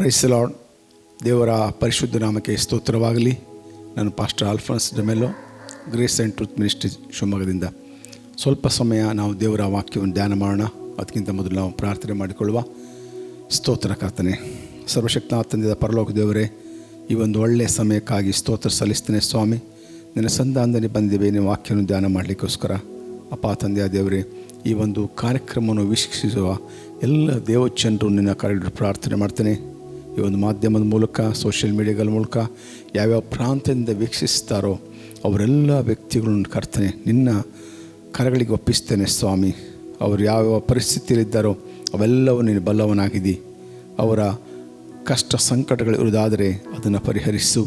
Price the lord. ದೇವರ ಪರಿಶುದ್ಧ ನಾಮಕ್ಕೆ ಸ್ತೋತ್ರವಾಗಲಿ. ನಾನು pastor Alphonse Demello, grace and truth ministry ಶಿವಮೊಗ್ಗದಿಂದ. ಸ್ವಲ್ಪ ಸಮಯ ನಾವು ದೇವರ ವಾಕ್ಯವನ್ನು ಧ್ಯಾನ ಮಾಡೋಣ. ಅದಕ್ಕಿಂತ ಮೊದಲು ನಾವು ಪ್ರಾರ್ಥನೆ ಮಾಡಿಕೊಳ್ಳುವ. ಸ್ತೋತ್ರ ಕರ್ತನೆ, ಸರ್ವಶಕ್ತ ತಂದೆಯ ಪರಲೋಕ ದೇವರೇ, ಈ ಒಂದು ಒಳ್ಳೆಯ ಸಮಯಕ್ಕಾಗಿ ಸ್ತೋತ್ರ ಸಲ್ಲಿಸ್ತೇನೆ ಸ್ವಾಮಿ. ನಿನ್ನ ಸಂಧಾನದಲ್ಲಿ ಬಂದಿವೆ ನಿಮ್ಮ ವಾಕ್ಯವನ್ನು ಧ್ಯಾನ ಮಾಡಲಿಕ್ಕೋಸ್ಕರ. ಅಪ್ಪ ತಂದೆಯ ದೇವರೇ, ಈ ಒಂದು ಕಾರ್ಯಕ್ರಮವನ್ನು ವೀಕ್ಷಿಸುವ ಎಲ್ಲ ದೇವಜನರು ನಿನ್ನ ಕರೆದು ಪ್ರಾರ್ಥನೆ ಮಾಡ್ತೇನೆ. ಈ ಒಂದು ಮಾಧ್ಯಮದ ಮೂಲಕ, ಸೋಷಿಯಲ್ ಮೀಡಿಯಾಗಳ ಮೂಲಕ ಯಾವ್ಯಾವ ಪ್ರಾಂತ್ಯದಿಂದ ವೀಕ್ಷಿಸ್ತಾರೋ ಅವರೆಲ್ಲ ವ್ಯಕ್ತಿಗಳನ್ನು ಕರ್ತನೆ ನಿನ್ನ ಕರಗಳಿಗೆ ಒಪ್ಪಿಸ್ತೇನೆ ಸ್ವಾಮಿ. ಅವರು ಯಾವ್ಯಾವ ಪರಿಸ್ಥಿತಿಯಲ್ಲಿದ್ದಾರೋ ಅವೆಲ್ಲವೂ ನೀನು ಬಲ್ಲವನಾಗಿದ್ದಿ. ಅವರ ಕಷ್ಟ ಸಂಕಟಗಳು ಇರುವುದಾದರೆ ಅದನ್ನು ಪರಿಹರಿಸು.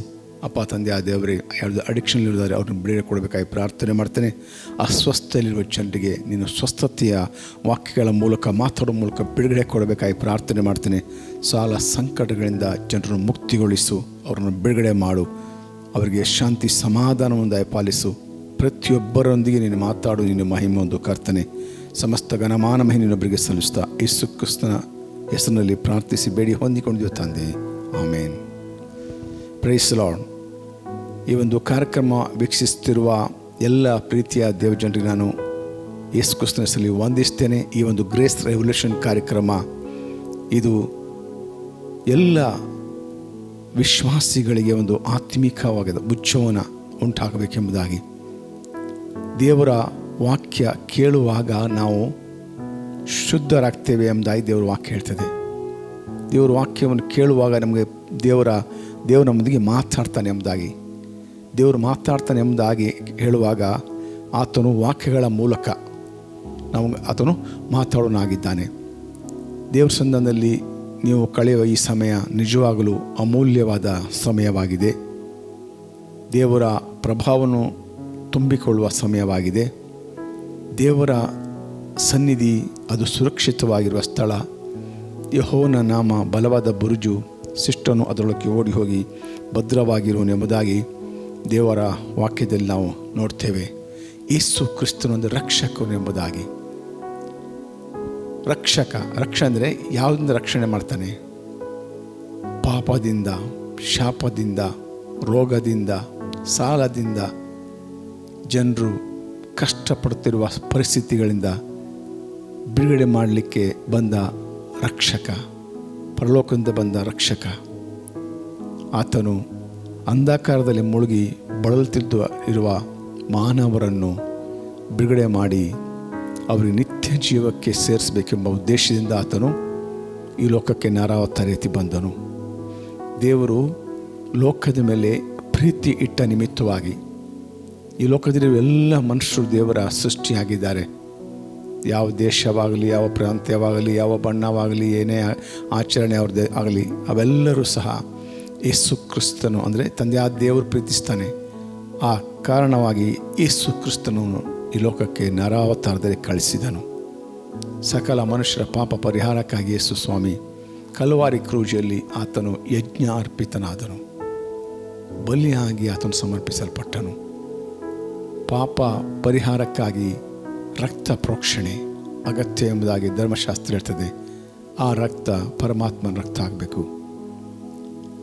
ಅಪ್ಪ ತಂದೆ ಆ ದೇವರೇ, ಯಾವುದು ಅಡಿಕ್ಷನ್ಲಿರುವುದಾದರೆ ಅವ್ರನ್ನ ಬಿಡುಗಡೆ ಕೊಡಬೇಕಾಗಿ ಪ್ರಾರ್ಥನೆ ಮಾಡ್ತೇನೆ. ಅಸ್ವಸ್ಥತೆಯಲ್ಲಿರುವ ಜನರಿಗೆ ನೀನು ಸ್ವಸ್ಥತೆಯ ವಾಕ್ಯಗಳ ಮೂಲಕ ಮಾತಾಡೋ ಮೂಲಕ ಬಿಡುಗಡೆ ಕೊಡಬೇಕಾಗಿ ಪ್ರಾರ್ಥನೆ ಮಾಡ್ತೇನೆ. ಸಾಲ ಸಂಕಟಗಳಿಂದ ಜನರನ್ನು ಮುಕ್ತಿಗೊಳಿಸು, ಅವರನ್ನು ಬಿಡುಗಡೆ ಮಾಡು, ಅವರಿಗೆ ಶಾಂತಿ ಸಮಾಧಾನವನ್ನು ದಯಪಾಲಿಸು. ಪ್ರತಿಯೊಬ್ಬರೊಂದಿಗೆ ನೀನು ಮಾತಾಡು, ನಿನ್ನ ಮಹಿಮೆ ಒಂದು ಕರ್ತನೆ. ಸಮಸ್ತ ಘನಮಾನ ಮಹಿಮೆ ನಿನ್ನೊಬ್ಬರಿಗೆ ಸಲ್ಲಿಸ್ತಾ ಯೇಸು ಕ್ರಿಸ್ತನ ಹೆಸರಿನಲ್ಲಿ ಪ್ರಾರ್ಥಿಸಿ ಬೇಡಿ ಹೊಂದಿಕೊಂಡಿದ್ದೀವಿ ತಂದೆ, ಆಮೇನ್. Price the lord. ಈ ಒಂದು ಕಾರ್ಯಕ್ರಮ ವೀಕ್ಷಿಸುತ್ತಿರುವ ಎಲ್ಲ ಪ್ರೀತಿಯ ದೇವಜನರಿಗೆ ನಾನು ಯೇಸು ಕ್ರಿಸ್ತನ ಹೆಸರಲ್ಲಿ ವಂದಿಸ್ತೇನೆ. ಈ ಒಂದು ಗ್ರೇಸ್ ರೆವಲ್ಯೂಷನ್ ಕಾರ್ಯಕ್ರಮ ಇದು ಎಲ್ಲ ವಿಶ್ವಾಸಿಗಳಿಗೆ ಒಂದು ಆತ್ಮಿಕವಾದ ಉಜ್ಜೀವನ ಉಂಟಾಗಬೇಕೆಂಬುದಾಗಿ, ದೇವರ ವಾಕ್ಯ ಕೇಳುವಾಗ ನಾವು ಶುದ್ಧರಾಗ್ತೇವೆ ಎಂಬುದಾಗಿ ದೇವರ ವಾಕ್ಯ ಹೇಳ್ತದೆ. ದೇವರ ವಾಕ್ಯವನ್ನು ಕೇಳುವಾಗ ನಮಗೆ ದೇವರ ನಮ್ಮೊಂದಿಗೆ ಮಾತಾಡ್ತಾನೆ ಎಂಬುದಾಗಿ, ದೇವರು ಮಾತಾಡ್ತಾನೆ ಎಂಬುದಾಗಿ ಹೇಳುವಾಗ ಆತನು ವಾಕ್ಯಗಳ ಮೂಲಕ ಆತನು ಮಾತಾಡೋನಾಗಿದ್ದಾನೆ. ದೇವರ ಸಂಧಾನದಲ್ಲಿ ನೀವು ಕಳೆಯುವ ಈ ಸಮಯ ನಿಜವಾಗಲೂ ಅಮೂಲ್ಯವಾದ ಸಮಯವಾಗಿದೆ. ದೇವರ ಪ್ರಭಾವವನ್ನು ತುಂಬಿಕೊಳ್ಳುವ ಸಮಯವಾಗಿದೆ. ದೇವರ ಸನ್ನಿಧಿ ಅದು ಸುರಕ್ಷಿತವಾಗಿರುವ ಸ್ಥಳ. ಯೆಹೋವನ ನಾಮ ಬಲವಾದ ಬುರುಜು, ಶಿಷ್ಟನು ಅದರೊಳಗೆ ಓಡಿ ಹೋಗಿ ಭದ್ರವಾಗಿರುವನು ಎಂಬುದಾಗಿ ದೇವರ ವಾಕ್ಯದಲ್ಲಿ ನಾವು ನೋಡ್ತೇವೆ. ಯೇಸು ಕ್ರಿಸ್ತನೊಂದು ರಕ್ಷಕನು ಎಂಬುದಾಗಿ. ರಕ್ಷ ಅಂದರೆ ಯಾವುದರಿಂದ ರಕ್ಷಣೆ ಮಾಡ್ತಾನೆ? ಪಾಪದಿಂದ, ಶಾಪದಿಂದ, ರೋಗದಿಂದ, ಸಾಲದಿಂದ, ಜನರು ಕಷ್ಟಪಡುತ್ತಿರುವ ಪರಿಸ್ಥಿತಿಗಳಿಂದ ಬಿಡುಗಡೆ ಮಾಡಲಿಕ್ಕೆ ಬಂದ ರಕ್ಷಕ, ಪರಲೋಕದಿಂದ ಬಂದ ರಕ್ಷಕ. ಆತನು ಅಂಧಕಾರದಲ್ಲಿ ಮುಳುಗಿ ಬಳಲುತ್ತಿರುವ ಮಾನವರನ್ನು ಬಿಡುಗಡೆ ಮಾಡಿ ಅವರಿಗೆ ನಿತ್ಯ ಜೀವಕ್ಕೆ ಸೇರಿಸಬೇಕೆಂಬ ಉದ್ದೇಶದಿಂದ ಆತನು ಈ ಲೋಕಕ್ಕೆ ನರಾವತಾರ ಬಂದನು. ದೇವರು ಲೋಕದ ಮೇಲೆ ಪ್ರೀತಿ ಇಟ್ಟ ನಿಮಿತ್ತವಾಗಿ ಈ ಲೋಕದಲ್ಲಿ ಎಲ್ಲ ಮನುಷ್ಯರು ದೇವರ ಸೃಷ್ಟಿಯಾಗಿದ್ದಾರೆ. ಯಾವ ದೇಶವಾಗಲಿ, ಯಾವ ಪ್ರಾಂತ್ಯವಾಗಲಿ, ಯಾವ ಬಣ್ಣವಾಗಲಿ, ಏನೇ ಆಚರಣೆ ಅವ್ರದ್ದೇ ಆಗಲಿ, ಅವೆಲ್ಲರೂ ಸಹ ಯೇಸು ಕ್ರಿಸ್ತನು ಅಂದರೆ ತಂದೆಯಾದ ದೇವರು ಪ್ರೀತಿಸ್ತಾನೆ. ಆ ಕಾರಣವಾಗಿ ಯೇಸು ಕ್ರಿಸ್ತನನ್ನು ಈ ಲೋಕಕ್ಕೆ ನರಾವತಾರದಲ್ಲಿ ಕಳಿಸಿದನು. ಸಕಲ ಮನುಷ್ಯರ ಪಾಪ ಪರಿಹಾರಕ್ಕಾಗಿ ಯೇಸು ಸ್ವಾಮಿ ಕಲ್ವಾರಿ ಕ್ರೂಜಿಯಲ್ಲಿ ಆತನು ಯಜ್ಞ ಅರ್ಪಿತನಾದನು. ಬಲಿಯಾಗಿ ಆತನು ಸಮರ್ಪಿಸಲ್ಪಟ್ಟನು. ಪಾಪ ಪರಿಹಾರಕ್ಕಾಗಿ ರಕ್ತ ಪ್ರೋಕ್ಷಣೆ ಅಗತ್ಯ ಎಂಬುದಾಗಿ ಧರ್ಮಶಾಸ್ತ್ರ ಹೇಳ್ತದೆ. ಆ ರಕ್ತ ಪರಮಾತ್ಮನ ರಕ್ತ ಆಗಬೇಕು.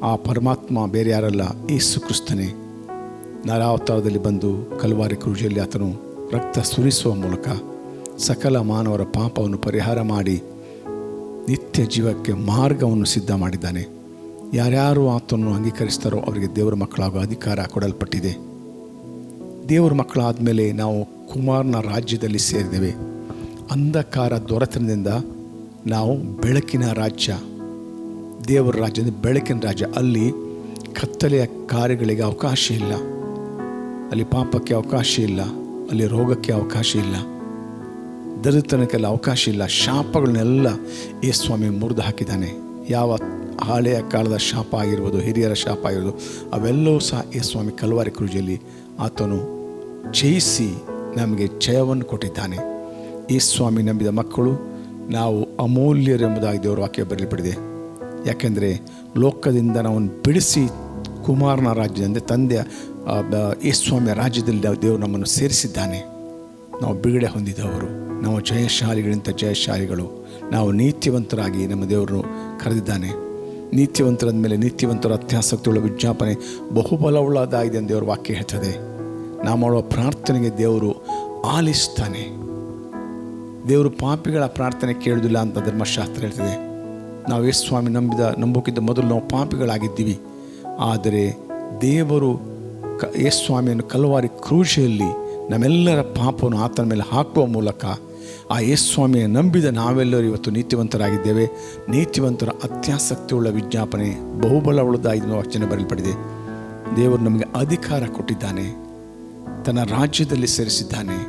ಆ ಪರಮಾತ್ಮ ಬೇರೆ ಯಾರಲ್ಲ, ಯೇಸು ಕ್ರಿಸ್ತನೇ ನರಾವತಾರದಲ್ಲಿ ಬಂದು ಕಲ್ವಾರಿ ಕ್ರೂಜಿಯಲ್ಲಿ ಆತನು ರಕ್ತ ಸುರಿಸುವ ಮೂಲಕ ಸಕಲ ಮಾನವರ ಪಾಪವನ್ನು ಪರಿಹಾರ ಮಾಡಿ ನಿತ್ಯ ಜೀವಕ್ಕೆ ಮಾರ್ಗವನ್ನು ಸಿದ್ಧ ಮಾಡಿದ್ದಾನೆ. ಯಾರ್ಯಾರು ಆತನನ್ನು ಅಂಗೀಕರಿಸ್ತಾರೋ ಅವರಿಗೆ ದೇವರ ಮಕ್ಕಳಾಗುವ ಅಧಿಕಾರ ಕೊಡಲ್ಪಟ್ಟಿದೆ. ದೇವರ ಮಕ್ಕಳಾದ ಮೇಲೆ ನಾವು ಕುಮಾರನ ರಾಜ್ಯದಲ್ಲಿ ಸೇರಿದ್ದೇವೆ. ಅಂಧಕಾರ ದೊರೆತನದಿಂದ ನಾವು ಬೆಳಕಿನ ರಾಜ್ಯ, ದೇವರ ರಾಜ್ಯ ಅಂದರೆ ಬೆಳಕಿನ ರಾಜ್ಯ. ಅಲ್ಲಿ ಕತ್ತಲೆಯ ಕಾರ್ಯಗಳಿಗೆ ಅವಕಾಶ ಇಲ್ಲ, ಅಲ್ಲಿ ಪಾಪಕ್ಕೆ ಅವಕಾಶ ಇಲ್ಲ, ಅಲ್ಲಿ ರೋಗಕ್ಕೆ ಅವಕಾಶ ಇಲ್ಲ, ದರಿತನಕ್ಕೆಲ್ಲ ಅವಕಾಶ ಇಲ್ಲ. ಶಾಪಗಳನ್ನೆಲ್ಲ ಈ ಸ್ವಾಮಿ ಮುರಿದು ಹಾಕಿದ್ದಾನೆ. ಯಾವ ಹಳೆಯ ಕಾಲದ ಶಾಪ ಆಗಿರ್ಬೋದು, ಹಿರಿಯರ ಶಾಪ ಆಗಿರ್ಬೋದು, ಅವೆಲ್ಲವೂ ಸಹ ಈ ಸ್ವಾಮಿ ಕಲ್ವಾರಿ ಕ್ರೂಜಿಯಲ್ಲಿ ಆತನು ಜಯಿಸಿ ನಮಗೆ ಜಯವನ್ನು ಕೊಟ್ಟಿದ್ದಾನೆ. ಈ ಸ್ವಾಮಿ ನಂಬಿದ ಮಕ್ಕಳು ನಾವು ಅಮೂಲ್ಯರೆಂಬುದಾಗಿ ದೇವರ ವಾಕ್ಯ ಬರೆಯಲ್ಪಟ್ಟಿದೆ. ಯಾಕೆಂದರೆ ಲೋಕದಿಂದ ನಾವನ್ನು ಬಿಡಿಸಿ ಕುಮಾರನ ರಾಜ್ಯ ಅಂದರೆ ತಂದೆಯ ಈ ಸ್ವಾಮಿಯ ರಾಜ್ಯದಲ್ಲಿ ದೇವರು ನಮ್ಮನ್ನು ಸೇರಿಸಿದ್ದಾನೆ. ನಾವು ಬಿಡುಗಡೆ ಹೊಂದಿದವರು, ನಾವು ಜಯಶಾಲಿಗಳಿಂದ ಜಯಶಾಲಿಗಳು, ನಾವು ನೀತಿವಂತರಾಗಿ ನಮ್ಮ ದೇವರು ಕರೆದಿದ್ದಾನೆ. ನೀತಿವಂತರ ಮೇಲೆ ನೀತಿವಂತರ ಅತ್ಯಾಸಕ್ತಿಯುಳ್ಳ ವಿಜ್ಞಾಪನೆ ಬಹುಬಲವುಳ್ಳದಾಗಿದೆ ಎಂದು ದೇವರ ವಾಕ್ಯ ಹೇಳ್ತದೆ. ನಾವು ಮಾಡುವ ಪ್ರಾರ್ಥನೆಗೆ ದೇವರು ಆಲಿಸ್ತಾನೆ. ದೇವರು ಪಾಪಿಗಳ ಪ್ರಾರ್ಥನೆ ಕೇಳುವುದಿಲ್ಲ ಅಂತ ಧರ್ಮಶಾಸ್ತ್ರ ಹೇಳ್ತದೆ. ನಾವು ಯೇಸು ಸ್ವಾಮಿ ನಂಬೋಕ್ಕಿಂತ ಮೊದಲು ನಾವು ಪಾಪಿಗಳಾಗಿದ್ದೀವಿ. ಆದರೆ ದೇವರು ಯೇಸು ಸ್ವಾಮಿಯನ್ನು ಕಲ್ವಾರಿ ಕ್ರೂಶಿಯಲ್ಲಿ ನಮ್ಮೆಲ್ಲರ ಪಾಪವನ್ನು ಆತನ ಮೇಲೆ ಹಾಕುವ ಮೂಲಕ ಆ ಯೇಸು ಸ್ವಾಮಿಯನ್ನು ನಂಬಿದ ನಾವೆಲ್ಲರೂ ಇವತ್ತು ನೀತಿವಂತರಾಗಿದ್ದೇವೆ. ನೀತಿವಂತರ ಅತ್ಯಾಸಕ್ತಿಯುಳ್ಳ ವಿಜ್ಞಾಪನೆ ಬಹುಬಲವುಳ್ಳದಾಗಿ ವಚನ ಬರೆಯಲ್ಪಟ್ಟಿದೆ. ದೇವರು ನಮಗೆ ಅಧಿಕಾರ ಕೊಟ್ಟಿದ್ದಾನೆ, ತನ್ನ ರಾಜ್ಯದಲ್ಲಿ ಸೇರಿಸಿದ್ದಾನೆ.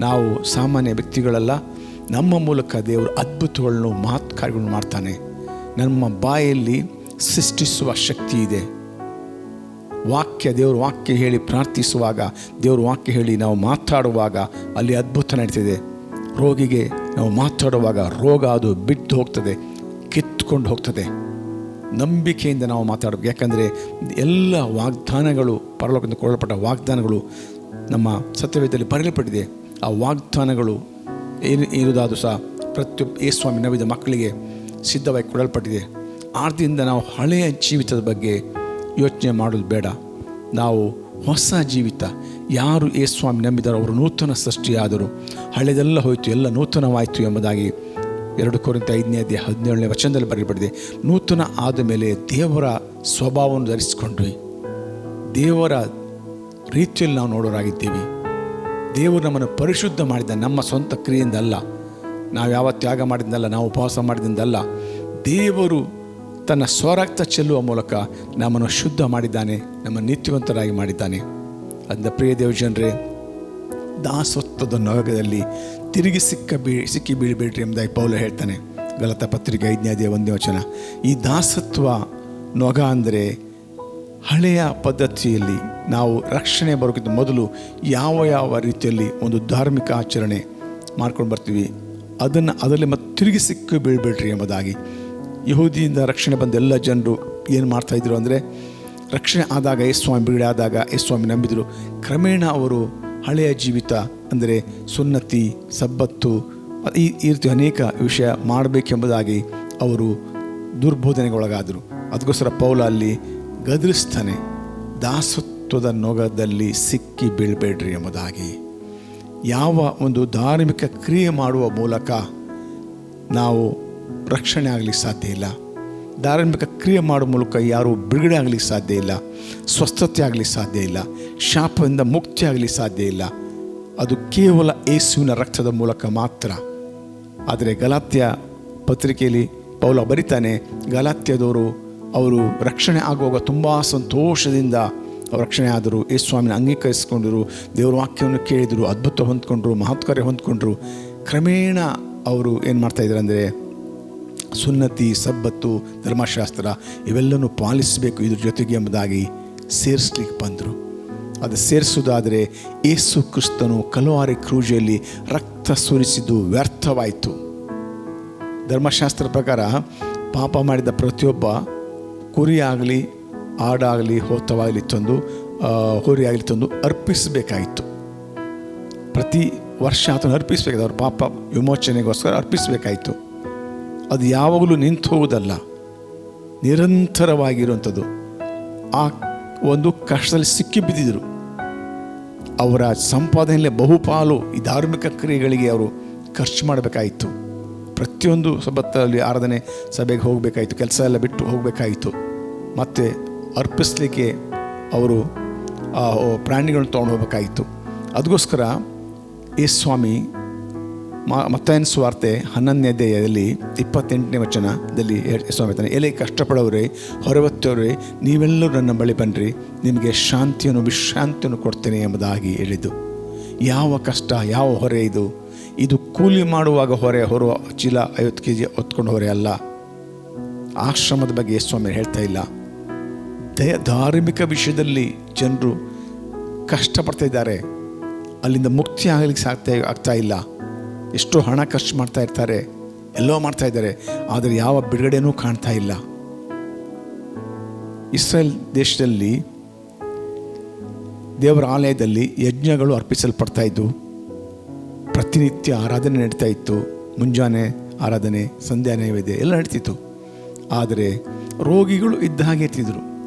ನಾವು ಸಾಮಾನ್ಯ ವ್ಯಕ್ತಿಗಳಲ್ಲ. ನಮ್ಮ ಮೂಲಕ ದೇವರು ಅದ್ಭುತಗಳನ್ನು ಮಹತ್ಕಾರ್ಯಗಳನ್ನು ಮಾಡ್ತಾನೆ. ನಮ್ಮ ಬಾಯಲ್ಲಿ ಸೃಷ್ಟಿಸುವ ಶಕ್ತಿ ಇದೆ. ದೇವ್ರ ವಾಕ್ಯ ಹೇಳಿ ಪ್ರಾರ್ಥಿಸುವಾಗ, ದೇವ್ರ ವಾಕ್ಯ ಹೇಳಿ ನಾವು ಮಾತಾಡುವಾಗ ಅಲ್ಲಿ ಅದ್ಭುತ ನಡೀತಿದೆ. ರೋಗಿಗೆ ನಾವು ಮಾತಾಡುವಾಗ ರೋಗ ಅದು ಬಿಟ್ಟು ಹೋಗ್ತದೆ, ಕಿತ್ಕೊಂಡು ಹೋಗ್ತದೆ. ನಂಬಿಕೆಯಿಂದ ನಾವು ಮಾತಾಡಬೇಕು. ಯಾಕಂದರೆ ಎಲ್ಲ ವಾಗ್ದಾನಗಳು, ಪರಲೋಕದಿಂದ ಕೊಡಲ್ಪಟ್ಟ ವಾಗ್ದಾನಗಳು ನಮ್ಮ ಸತ್ಯವೇದದಲ್ಲಿ ಬರೆಯಲ್ಪಟ್ಟಿದೆ. ಆ ವಾಗ್ದಾನಗಳು ಇರುವುದಾದರೂ ಸಹ ಪ್ರತಿಯೊಬ್ಬ ಯೇಸು ಸ್ವಾಮಿ ನಂಬಿದ ಮಕ್ಕಳಿಗೆ ಸಿದ್ಧವಾಗಿ ಕೊಡಲ್ಪಟ್ಟಿದೆ. ಆದ್ದರಿಂದ ನಾವು ಹಳೆಯ ಜೀವಿತದ ಬಗ್ಗೆ ಯೋಚನೆ ಮಾಡೋದು ಬೇಡ. ನಾವು ಹೊಸ ಜೀವಿತ, ಯಾರು ಯೇಸು ಸ್ವಾಮಿ ನಂಬಿದಾರೋ ಅವರು ನೂತನ ಸೃಷ್ಟಿಯಾದರು, ಹಳೆದೆಲ್ಲ ಹೋಯಿತು, ಎಲ್ಲ ನೂತನವಾಯಿತು ಎಂಬುದಾಗಿ 2 ಕೊರಿಂಥೀಯರು 5:17 ವಚನದಲ್ಲಿ ಬರೆಯಲ್ಪಟ್ಟಿದೆ. ನೂತನ ಆದ ಮೇಲೆ ದೇವರ ಸ್ವಭಾವವನ್ನು ಧರಿಸಿಕೊಂಡ್ವಿ. ದೇವರ ರೀತಿಯಲ್ಲಿ ನಾವು ನೋಡೋರಾಗಿದ್ದೀವಿ. ದೇವರು ನಮ್ಮನ್ನು ಪರಿಶುದ್ಧ ಮಾಡಿದ, ನಮ್ಮ ಸ್ವಂತ ಕ್ರಿಯೆಯಿಂದ ಅಲ್ಲ, ನಾವು ಯಾವ ತ್ಯಾಗ ಮಾಡಿದ್ದಲ್ಲ, ನಾವು ಉಪವಾಸ ಮಾಡಿದ್ದಲ್ಲ. ದೇವರು ತನ್ನ ಸ್ವರಕ್ತ ಚೆಲ್ಲುವ ಮೂಲಕ ನಮ್ಮನ್ನು ಶುದ್ಧ ಮಾಡಿದ್ದಾನೆ, ನಮ್ಮ ನೀತಿವಂತರಾಗಿ ಮಾಡಿದ್ದಾನೆ. ಅದರಿಂದ ಪ್ರಿಯ ದೇವಜನರೇ, ದಾಸತ್ವದ ನೊಗದಲ್ಲಿ ತಿರುಗಿ ಸಿಕ್ಕಿ ಬೀಳಬೇಡ್ರಿ ಎಂಬುದಾಗಿ ಪೌಲ ಹೇಳ್ತಾನೆ. ಗಲಾತ ಪತ್ರಿಕೆ 5:1 ವಚನ. ಈ ದಾಸತ್ವ ನೊಗ ಅಂದರೆ ಹಳೆಯ ಪದ್ಧತಿಯಲ್ಲಿ ನಾವು ರಕ್ಷಣೆ ಬರೋಕ್ಕಿಂತ ಮೊದಲು ಯಾವ ರೀತಿಯಲ್ಲಿ ಒಂದು ಧಾರ್ಮಿಕ ಆಚರಣೆ ಮಾಡ್ಕೊಂಡು ಬರ್ತೀವಿ, ಅದರಲ್ಲಿ ಮತ್ತೆ ತಿರುಗಿ ಸಿಕ್ಕಿ ಬೀಳಬೇಡ್ರಿ ಎಂಬುದಾಗಿ. ಯಹೂದಿಯಿಂದ ರಕ್ಷಣೆ ಬಂದ ಎಲ್ಲ ಜನರು ಏನು ಮಾಡ್ತಾಯಿದ್ರು ಅಂದರೆ, ರಕ್ಷಣೆ ಆದಾಗ ಯೇಸು ಸ್ವಾಮಿ ಬಿಡುಗಡೆ ಆದಾಗ ಯೇಸು ಸ್ವಾಮಿ ನಂಬಿದರು. ಕ್ರಮೇಣ ಅವರು ಹಳೆಯ ಜೀವಿತ ಅಂದರೆ ಸುನ್ನತಿ, ಸಬ್ಬತ್ತು, ಈ ರೀತಿ ಅನೇಕ ವಿಷಯ ಮಾಡಬೇಕೆಂಬುದಾಗಿ ಅವರು ದುರ್ಬೋಧನೆಗೊಳಗಾದರು. ಅದಕ್ಕೋಸ್ಕರ ಪೌಲ ಅಲ್ಲಿ ಗದರಿಸ್ತಾನೆ, ದಾಸತ್ವದ ನೊಗದಲ್ಲಿ ಸಿಕ್ಕಿ ಬೀಳಬೇಡ್ರಿ ಎಂಬುದಾಗಿ. ಯಾವ ಒಂದು ಧಾರ್ಮಿಕ ಕ್ರಿಯೆ ಮಾಡುವ ಮೂಲಕ ನಾವು ರಕ್ಷಣೆ ಆಗಲಿಕ್ಕೆ ಸಾಧ್ಯ ಇಲ್ಲ. ಧಾರ್ಮಿಕ ಕ್ರಿಯೆ ಮಾಡುವ ಮೂಲಕ ಯಾರೂ ಬಿಡುಗಡೆ ಆಗಲಿಕ್ಕೆ ಸಾಧ್ಯ ಇಲ್ಲ, ಸ್ವಸ್ಥತೆ ಆಗಲಿಕ್ಕೆ ಸಾಧ್ಯ ಇಲ್ಲ, ಶಾಪದಿಂದ ಮುಕ್ತಿ ಆಗಲಿಕ್ಕೆ ಸಾಧ್ಯ ಇಲ್ಲ. ಅದು ಕೇವಲ ಯೇಸುವಿನ ರಕ್ತದ ಮೂಲಕ ಮಾತ್ರ. ಆದರೆ ಗಲಾತ್ಯ ಪತ್ರಿಕೆಯಲ್ಲಿ ಪೌಲ ಬರಿತಾನೆ, ಗಲಾತ್ಯದವರು ಅವರು ರಕ್ಷಣೆ ಆಗುವಾಗ ತುಂಬ ಸಂತೋಷದಿಂದ ಅವರು ರಕ್ಷಣೆ ಆದರು, ಯೇಸು ಸ್ವಾಮಿನ ಅಂಗೀಕರಿಸಿಕೊಂಡರು, ದೇವರ ವಾಕ್ಯವನ್ನು ಕೇಳಿದರು, ಅದ್ಭುತ ಹೊಂದ್ಕೊಂಡ್ರು, ಮಹತ್ಕಾರ್ಯ ಹೊಂದ್ಕೊಂಡ್ರು. ಕ್ರಮೇಣ ಅವರು ಏನು ಮಾಡ್ತಾಯಿದ್ರು ಅಂದರೆ, ಸುನ್ನತಿ, ಸಬ್ಬತ್ತು, ಧರ್ಮಶಾಸ್ತ್ರ ಇವೆಲ್ಲನೂ ಪಾಲಿಸಬೇಕು ಇದ್ರ ಜೊತೆಗೆ ಎಂಬುದಾಗಿ ಸೇರಿಸ್ಲಿಕ್ಕೆ ಬಂದರು. ಅದು ಸೇರಿಸೋದಾದರೆ ಯೇಸು ಕ್ರಿಸ್ತನು ಕಲ್ವಾರಿ ಕ್ರೂಜೆಯಲ್ಲಿ ರಕ್ತ ಸುರಿಸಿದ್ದು ವ್ಯರ್ಥವಾಯಿತು. ಧರ್ಮಶಾಸ್ತ್ರ ಪ್ರಕಾರ ಪಾಪ ಮಾಡಿದ ಪ್ರತಿಯೊಬ್ಬ ಕುರಿಯಾಗಲಿ, ಆಡಾಗಲಿ, ಹೋತವಾಗಲಿ ತಂದು, ಹೋರಿಯಾಗಲಿ ತಂದು ಅರ್ಪಿಸಬೇಕಾಯಿತು. ಪ್ರತಿ ವರ್ಷ ಆತನು ಅರ್ಪಿಸಬೇಕಾಯ್ತು, ಅವ್ರ ಪಾಪ ವಿಮೋಚನೆಗೋಸ್ಕರ ಅರ್ಪಿಸಬೇಕಾಯಿತು. ಅದು ಯಾವಾಗಲೂ ನಿಂತು ಹೋಗುವುದಲ್ಲ, ನಿರಂತರವಾಗಿರುವಂಥದ್ದು. ಆ ಒಂದು ಕಷ್ಟದಲ್ಲಿ ಸಿಕ್ಕಿ ಬಿದ್ದಿದ್ದರು. ಅವರ ಸಂಪಾದನೆಯಲ್ಲೇ ಬಹುಪಾಲು ಈ ಧಾರ್ಮಿಕ ಕ್ರಿಯೆಗಳಿಗೆ ಅವರು ಖರ್ಚು ಮಾಡಬೇಕಾಯಿತು. ಪ್ರತಿಯೊಂದು ಸಬ್ಬತ್ತಲ್ಲಿ ಆರಾಧನೆ ಸಭೆಗೆ ಹೋಗಬೇಕಾಯಿತು, ಕೆಲಸ ಎಲ್ಲ ಬಿಟ್ಟು ಹೋಗಬೇಕಾಯಿತು. ಮತ್ತು ಅರ್ಪಿಸಲಿಕ್ಕೆ ಅವರು ಪ್ರಾಣಿಗಳನ್ನ ತೊಗೊಂಡು ಹೋಗಬೇಕಾಯಿತು. ಅದಕ್ಕೋಸ್ಕರ ಯೇಸು ಸ್ವಾಮಿ ಮತ್ತಾಯನ ಸುವಾರ್ತೆ 11ನೇ ಅಧ್ಯಾಯದಲ್ಲಿ 28ನೇ ವಚನದಲ್ಲಿ ಸ್ವಾಮಿ ಹೇಳ್ತಾನೆ, ಎಲೆ ಕಷ್ಟಪಡೋರೇ, ಹೊರವತ್ತವರೇ, ನೀವೆಲ್ಲರೂ ನನ್ನ ಬಳಿ ಬನ್ನಿರಿ, ನಿಮಗೆ ಶಾಂತಿಯನ್ನು ವಿಶ್ರಾಂತಿಯನ್ನು ಕೊಡ್ತೇನೆ ಎಂಬುದಾಗಿ ಹೇಳಿದ್ದು. ಯಾವ ಕಷ್ಟ, ಯಾವ ಹೊರೆ ಇದು ಕೂಲಿ ಮಾಡುವಾಗ ಹೊರುವ ಚೀಲ 50 kg ಹೊತ್ಕೊಂಡು ಹೊರೆ ಅಲ್ಲ. ಆಶ್ರಮದ ಬಗ್ಗೆ ಸ್ವಾಮಿ ಹೇಳ್ತಾ ಇಲ್ಲ. ಧಾರ್ಮಿಕ ವಿಷಯದಲ್ಲಿ ಜನರು ಕಷ್ಟಪಡ್ತಾ ಇದ್ದಾರೆ, ಅಲ್ಲಿಂದ ಮುಕ್ತಿ ಆಗಲಿಕ್ಕೆ ಆಗ್ತಾ ಇಲ್ಲ. ಎಷ್ಟೋ ಹಣ ಖರ್ಚು ಮಾಡ್ತಾ ಇರ್ತಾರೆ, ಎಲ್ಲೋ ಮಾಡ್ತಾ ಇದ್ದಾರೆ, ಆದರೆ ಯಾವ ಬಿಡುಗಡೆನೂ ಕಾಣ್ತಾ ಇಲ್ಲ. ಇಸ್ರೇಲ್ ದೇಶದಲ್ಲಿ ದೇವರ ಆಲಯದಲ್ಲಿ ಯಜ್ಞಗಳು ಅರ್ಪಿಸಲ್ಪಡ್ತಾ ಇದ್ದು, ಪ್ರತಿನಿತ್ಯ ಆರಾಧನೆ ನಡೀತಾ ಇತ್ತು. ಮುಂಜಾನೆ ಆರಾಧನೆ, ಸಂಧ್ಯಾ ನೈವೇದ್ಯ ಎಲ್ಲ ನಡೀತಿತ್ತು. ಆದರೆ ರೋಗಿಗಳು ಇದ್ದ ಹಾಗೆ ಇರ್ತಿದ್ರು.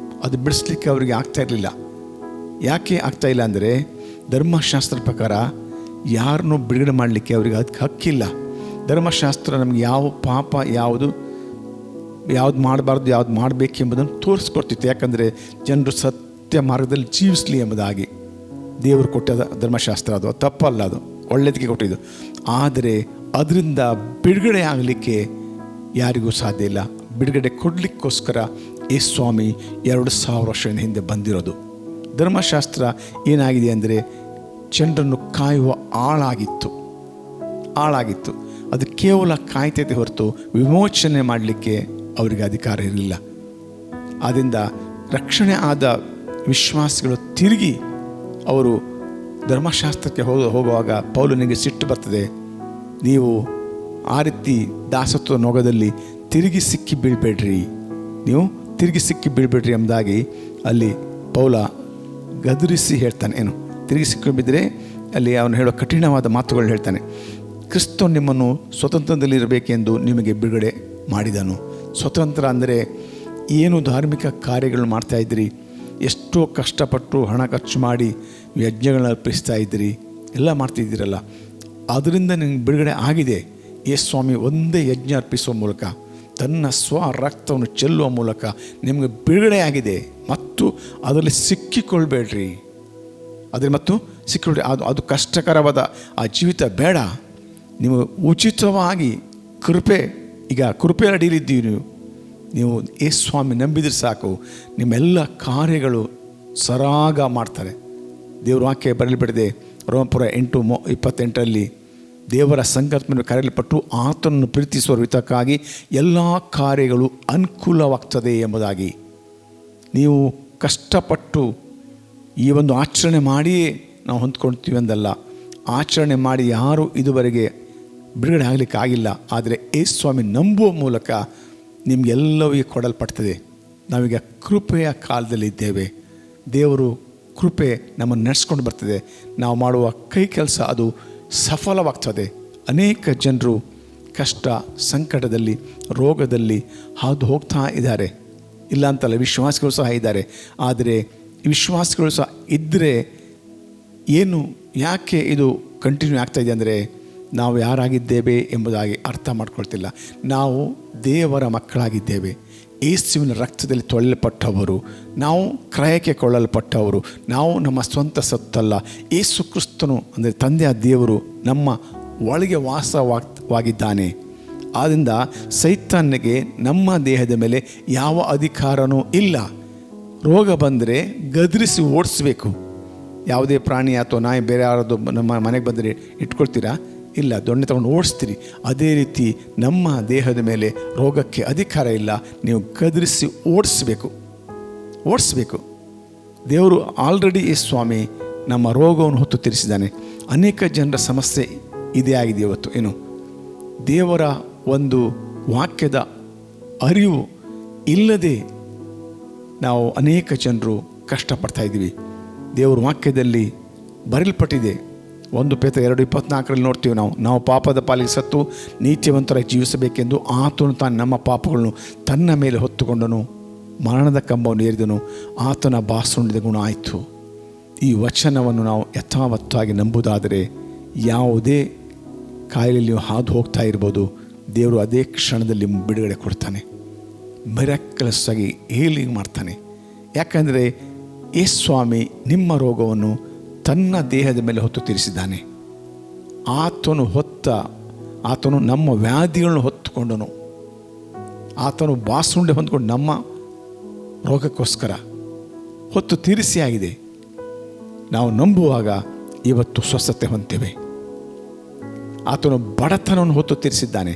ಅದು ಬಿಡಿಸ್ಲಿಕ್ಕೆ ಅವರಿಗೆ ಆಗ್ತಾ ಇರಲಿಲ್ಲ. ಯಾಕೆ ಆಗ್ತಾಯಿಲ್ಲ ಅಂದರೆ ಧರ್ಮಶಾಸ್ತ್ರ ಪ್ರಕಾರ ಯಾರನ್ನೂ ಬಿಡುಗಡೆ ಮಾಡಲಿಕ್ಕೆ ಅವರಿಗೆ ಅದಕ್ಕೆ ಹಕ್ಕಿಲ್ಲ. ಧರ್ಮಶಾಸ್ತ್ರ ನಮಗೆ ಯಾವ ಪಾಪ ಯಾವುದು ಮಾಡಬಾರ್ದು, ಯಾವುದು ಮಾಡಬೇಕೆಂಬುದನ್ನು ತೋರಿಸ್ಕೊಡ್ತಿತ್ತು. ಯಾಕಂದರೆ ಜನರು ಸತ್ಯ ಮಾರ್ಗದಲ್ಲಿ ಜೀವಿಸಲಿ ಎಂಬುದಾಗಿ ದೇವರು ಕೊಟ್ಟ ಧರ್ಮಶಾಸ್ತ್ರ. ಅದು ತಪ್ಪಲ್ಲ, ಅದು ಒಳ್ಳೆಯದಕ್ಕೆ ಕೊಟ್ಟಿದ್ದು. ಆದರೆ ಅದರಿಂದ ಬಿಡುಗಡೆ ಆಗಲಿಕ್ಕೆ ಯಾರಿಗೂ ಸಾಧ್ಯ ಇಲ್ಲ. ಬಿಡುಗಡೆ ಕೊಡಲಿಕ್ಕೋಸ್ಕರ ಯೇಸು ಸ್ವಾಮಿ 2000 ವರ್ಷದ ಹಿಂದೆ ಬಂದಿರೋದು. ಧರ್ಮಶಾಸ್ತ್ರ ಏನಾಗಿದೆ ಅಂದರೆ ಜನರನ್ನು ಕಾಯುವ ಆಳಾಗಿತ್ತು. ಅದು ಕೇವಲ ಕಾಯ್ತೈತೆ ಹೊರತು ವಿಮೋಚನೆ ಮಾಡಲಿಕ್ಕೆ ಅವರಿಗೆ ಅಧಿಕಾರ ಇರಲಿಲ್ಲ. ಆದ್ದರಿಂದ ರಕ್ಷಣೆ ಆದ ವಿಶ್ವಾಸಿಗಳು ತಿರುಗಿ ಅವರು ಧರ್ಮಶಾಸ್ತ್ರಕ್ಕೆ ಹೋಗುವಾಗ ಪೌಲನಿಗೆ ಸಿಟ್ಟು ಬರ್ತದೆ. ನೀವು ಆ ರೀತಿ ದಾಸತ್ವ ನೊಗದಲ್ಲಿ ತಿರುಗಿ ಸಿಕ್ಕಿ ಬೀಳ್ಬೇಡ್ರಿ ಎಂಬುದಾಗಿ ಅಲ್ಲಿ ಪೌಲ ಗದರಿಸಿ ಹೇಳ್ತಾನೆ. ಏನು ತಿರುಗಿ ಸಿಕ್ಕಿ ಬಿದ್ದರೆ ಅಲ್ಲಿ ಅವನು ಹೇಳೋ ಕಠಿಣವಾದ ಮಾತುಗಳು ಹೇಳ್ತಾನೆ. ಕ್ರಿಸ್ತ ನಿಮ್ಮನ್ನು ಸ್ವತಂತ್ರದಲ್ಲಿರಬೇಕೆಂದು ನಿಮಗೆ ಬಿಡುಗಡೆ ಮಾಡಿದನು. ಸ್ವತಂತ್ರ ಅಂದರೆ ಏನು ಧಾರ್ಮಿಕ ಕಾರ್ಯಗಳನ್ನು ಮಾಡ್ತಾಯಿದ್ರಿ, ಎಷ್ಟೋ ಕಷ್ಟಪಟ್ಟು ಹಣ ಖರ್ಚು ಮಾಡಿ ಯಜ್ಞಗಳನ್ನ ಅರ್ಪಿಸ್ತಾ ಇದ್ದೀರಿ, ಎಲ್ಲ ಮಾಡ್ತಿದ್ದೀರಲ್ಲ, ಅದರಿಂದ ನಿಮಗೆ ಬಿಡುಗಡೆ ಆಗಿದೆ. ಯೇಸು ಸ್ವಾಮಿ ಒಂದೇ ಯಜ್ಞ ಅರ್ಪಿಸುವ ಮೂಲಕ, ತನ್ನ ರಕ್ತವನ್ನು ಚೆಲ್ಲುವ ಮೂಲಕ ನಿಮಗೆ ಬಿಡುಗಡೆ ಆಗಿದೆ. ಮತ್ತು ಅದರಲ್ಲಿ ಸಿಕ್ಕಿಕೊಳ್ಬೇಡ್ರಿ. ಅದು ಕಷ್ಟಕರವಾದ ಆ ಜೀವಿತ ಬೇಡ. ನೀವು ಉಚಿತವಾಗಿ ಕೃಪೆ ಅಡಿಯಲ್ಲಿದ್ದೀವಿ. ನೀವು ಯೇಸು ಸ್ವಾಮಿ ನಂಬಿದ್ರೆ ಸಾಕು, ನಿಮ್ಮೆಲ್ಲ ಕಾರ್ಯಗಳು ಸರಾಗ ಮಾಡ್ತಾರೆ. ದೇವರ ವಾಕ್ಯ ಬರೆಯಲ್ಪಟ್ಟಿದೆ. ರೋಮಪುರ 8:28 ದೇವರ ಸಂಕಲ್ಪವನ್ನು ಕರೆಯಲ್ಪಟ್ಟು ಆತನನ್ನು ಪ್ರೀತಿಸುವ ವಿಧಕ್ಕಾಗಿ ಎಲ್ಲ ಕಾರ್ಯಗಳು ಅನುಕೂಲವಾಗ್ತದೆ ಎಂಬುದಾಗಿ. ನೀವು ಕಷ್ಟಪಟ್ಟು ಈ ಒಂದು ಆಚರಣೆ ಮಾಡಿಯೇ ನಾವು ಹೊಂದ್ಕೊಳ್ತೀವಿ ಅಂದಲ್ಲ. ಆಚರಣೆ ಮಾಡಿ ಯಾರೂ ಇದುವರೆಗೆ ಬಿಡುಗಡೆ ಆಗಲಿಕ್ಕಾಗಿಲ್ಲ. ಆದರೆ ಯೇಸು ಸ್ವಾಮಿ ನಂಬುವ ಮೂಲಕ ನಿಮಗೆಲ್ಲವೂ ಕೊಡಲ್ಪಡ್ತದೆ. ನಾವೀಗ ಕೃಪೆಯ ಕಾಲದಲ್ಲಿದ್ದೇವೆ. ದೇವರು ಕೃಪೆ ನಮ್ಮನ್ನು ನಡೆಸ್ಕೊಂಡು ಬರ್ತದೆ. ನಾವು ಮಾಡುವ ಕೈ ಕೆಲಸ ಅದು ಸಫಲವಾಗ್ತದೆ. ಅನೇಕ ಜನರು ಕಷ್ಟ ಸಂಕಟದಲ್ಲಿ ರೋಗದಲ್ಲಿ ಹಾದು ಹೋಗ್ತಾ ಇದ್ದಾರೆ. ಇಲ್ಲ ಅಂತಲ್ಲ, ವಿಶ್ವಾಸಿಗಳು ಸಹ ಇದ್ದಾರೆ. ಆದರೆ ವಿಶ್ವಾಸಿಗಳು ಸಹ ಇದ್ದರೆ ಯಾಕೆ ಇದು ಕಂಟಿನ್ಯೂ ಆಗ್ತಾಯಿದೆ ಅಂದರೆ ನಾವು ಯಾರಾಗಿದ್ದೇವೆ ಎಂಬುದಾಗಿ ಅರ್ಥ ಮಾಡ್ಕೊಳ್ತಿಲ್ಲ. ನಾವು ದೇವರ ಮಕ್ಕಳಾಗಿದ್ದೇವೆ. ಯೇಸುವಿನ ರಕ್ತದಲ್ಲಿ ತೊಳೆಯಲ್ಪಟ್ಟವರು, ನಾವು ಕ್ರಯಕ್ಕೆ ಕೊಳ್ಳಲ್ಪಟ್ಟವರು. ನಾವು ನಮ್ಮ ಸ್ವಂತ ಸತ್ತಲ್ಲ. ಯೇಸು ಕ್ರಿಸ್ತನು ಅಂದರೆ ತಂದೆಯ ದೇವರು ನಮ್ಮ ಒಳಗೆ ವಾಸವಾಗಿದ್ದಾನೆ. ಆದ್ದರಿಂದ ಸೈತಾನನಿಗೆ ನಮ್ಮ ದೇಹದ ಮೇಲೆ ಯಾವ ಅಧಿಕಾರವೂ ಇಲ್ಲ. ರೋಗ ಬಂದರೆ ಗದರಿಸಿ ಓಡಿಸ್ಬೇಕು. ಯಾವುದೇ ಪ್ರಾಣಿ ಅಥವಾ ನಾಯಿ ಬೇರೆ ಯಾರಾದರೂ ನಮ್ಮ ಮನೆಗೆ ಬಂದರೆ ಇಟ್ಕೊಳ್ತೀರಾ? ಇಲ್ಲ, ದೊಣ್ಣೆ ತಗೊಂಡು ಓಡಿಸ್ತೀರಿ. ಅದೇ ರೀತಿ ನಮ್ಮ ದೇಹದ ಮೇಲೆ ರೋಗಕ್ಕೆ ಅಧಿಕಾರ ಇಲ್ಲ. ನೀವು ಗದರಿಸಿ ಓಡಿಸ್ಬೇಕು. ದೇವರು ಆಲ್ರೆಡಿ ಯೇಸು ಸ್ವಾಮಿ ನಮ್ಮ ರೋಗವನ್ನು ಹೊತ್ತು ತೀರಿಸಿದ್ದಾನೆ. ಅನೇಕ ಜನರ ಸಮಸ್ಯೆ ಇದೇ ಆಗಿದೆ ಇವತ್ತು. ದೇವರ ಒಂದು ವಾಕ್ಯದ ಅರಿವು ಇಲ್ಲದೆ ನಾವು ಅನೇಕ ಜನರು ಕಷ್ಟಪಡ್ತಾ ಇದ್ದೀವಿ. ದೇವರ ವಾಕ್ಯದಲ್ಲಿ ಬರೆಯಲ್ಪಟ್ಟಿದೆ. 1 ಪೇತ್ರ 2:24 ನೋಡ್ತೀವಿ. ನಾವು ಪಾಪದ ಪಾಲಿಗೆ ಸತ್ತು ನೀತಿವಂತರಾಗಿ ಜೀವಿಸಬೇಕೆಂದು ಆತನು ನಮ್ಮ ಪಾಪಗಳನ್ನು ತನ್ನ ಮೇಲೆ ಹೊತ್ತುಕೊಂಡನು, ಮರಣದ ಕಂಬವನ್ನು ಏರಿದನು, ಆತನ ಬಾಸುಂಡಿದ ಗುಣ ಆಯಿತು. ಈ ವಚನವನ್ನು ನಾವು ಯಥಾವತ್ತಾಗಿ ನಂಬುವುದಾದರೆ ಯಾವುದೇ ಕಾಯಿಲೆಯಲ್ಲಿ ಹಾದು ಹೋಗ್ತಾ ಇರ್ಬೋದು, ದೇವರು ಅದೇ ಕ್ಷಣದಲ್ಲಿ ಬಿಡುಗಡೆ ಕೊಡ್ತಾನೆ. ಮಿರಾಕಲಸ್ ಆಗಿ ಹೀಲಿಂಗ್ ಮಾಡ್ತಾನೆ. ಯಾಕಂದರೆ ಯೇಸು ಸ್ವಾಮಿ ನಿಮ್ಮ ರೋಗವನ್ನು ತನ್ನ ದೇಹದ ಮೇಲೆ ಹೊತ್ತು ತೀರಿಸಿದ್ದಾನೆ. ಆತನು ನಮ್ಮ ವ್ಯಾಧಿಗಳನ್ನು ಹೊತ್ತುಕೊಂಡನು. ಆತನು ಬಾಸುಂಡೆ ಹೊಂದ್ಕೊಂಡು ನಮ್ಮ ರೋಗಕ್ಕೋಸ್ಕರ ಹೊತ್ತು ತೀರಿಸಿ ಆಗಿದೆ. ನಾವು ನಂಬುವಾಗ ಇವತ್ತು ಸ್ವಸ್ಥತೆ ಹೊಂದ್ತೇವೆ. ಆತನು ಬಡತನವನ್ನು ಹೊತ್ತು ತೀರಿಸಿದ್ದಾನೆ.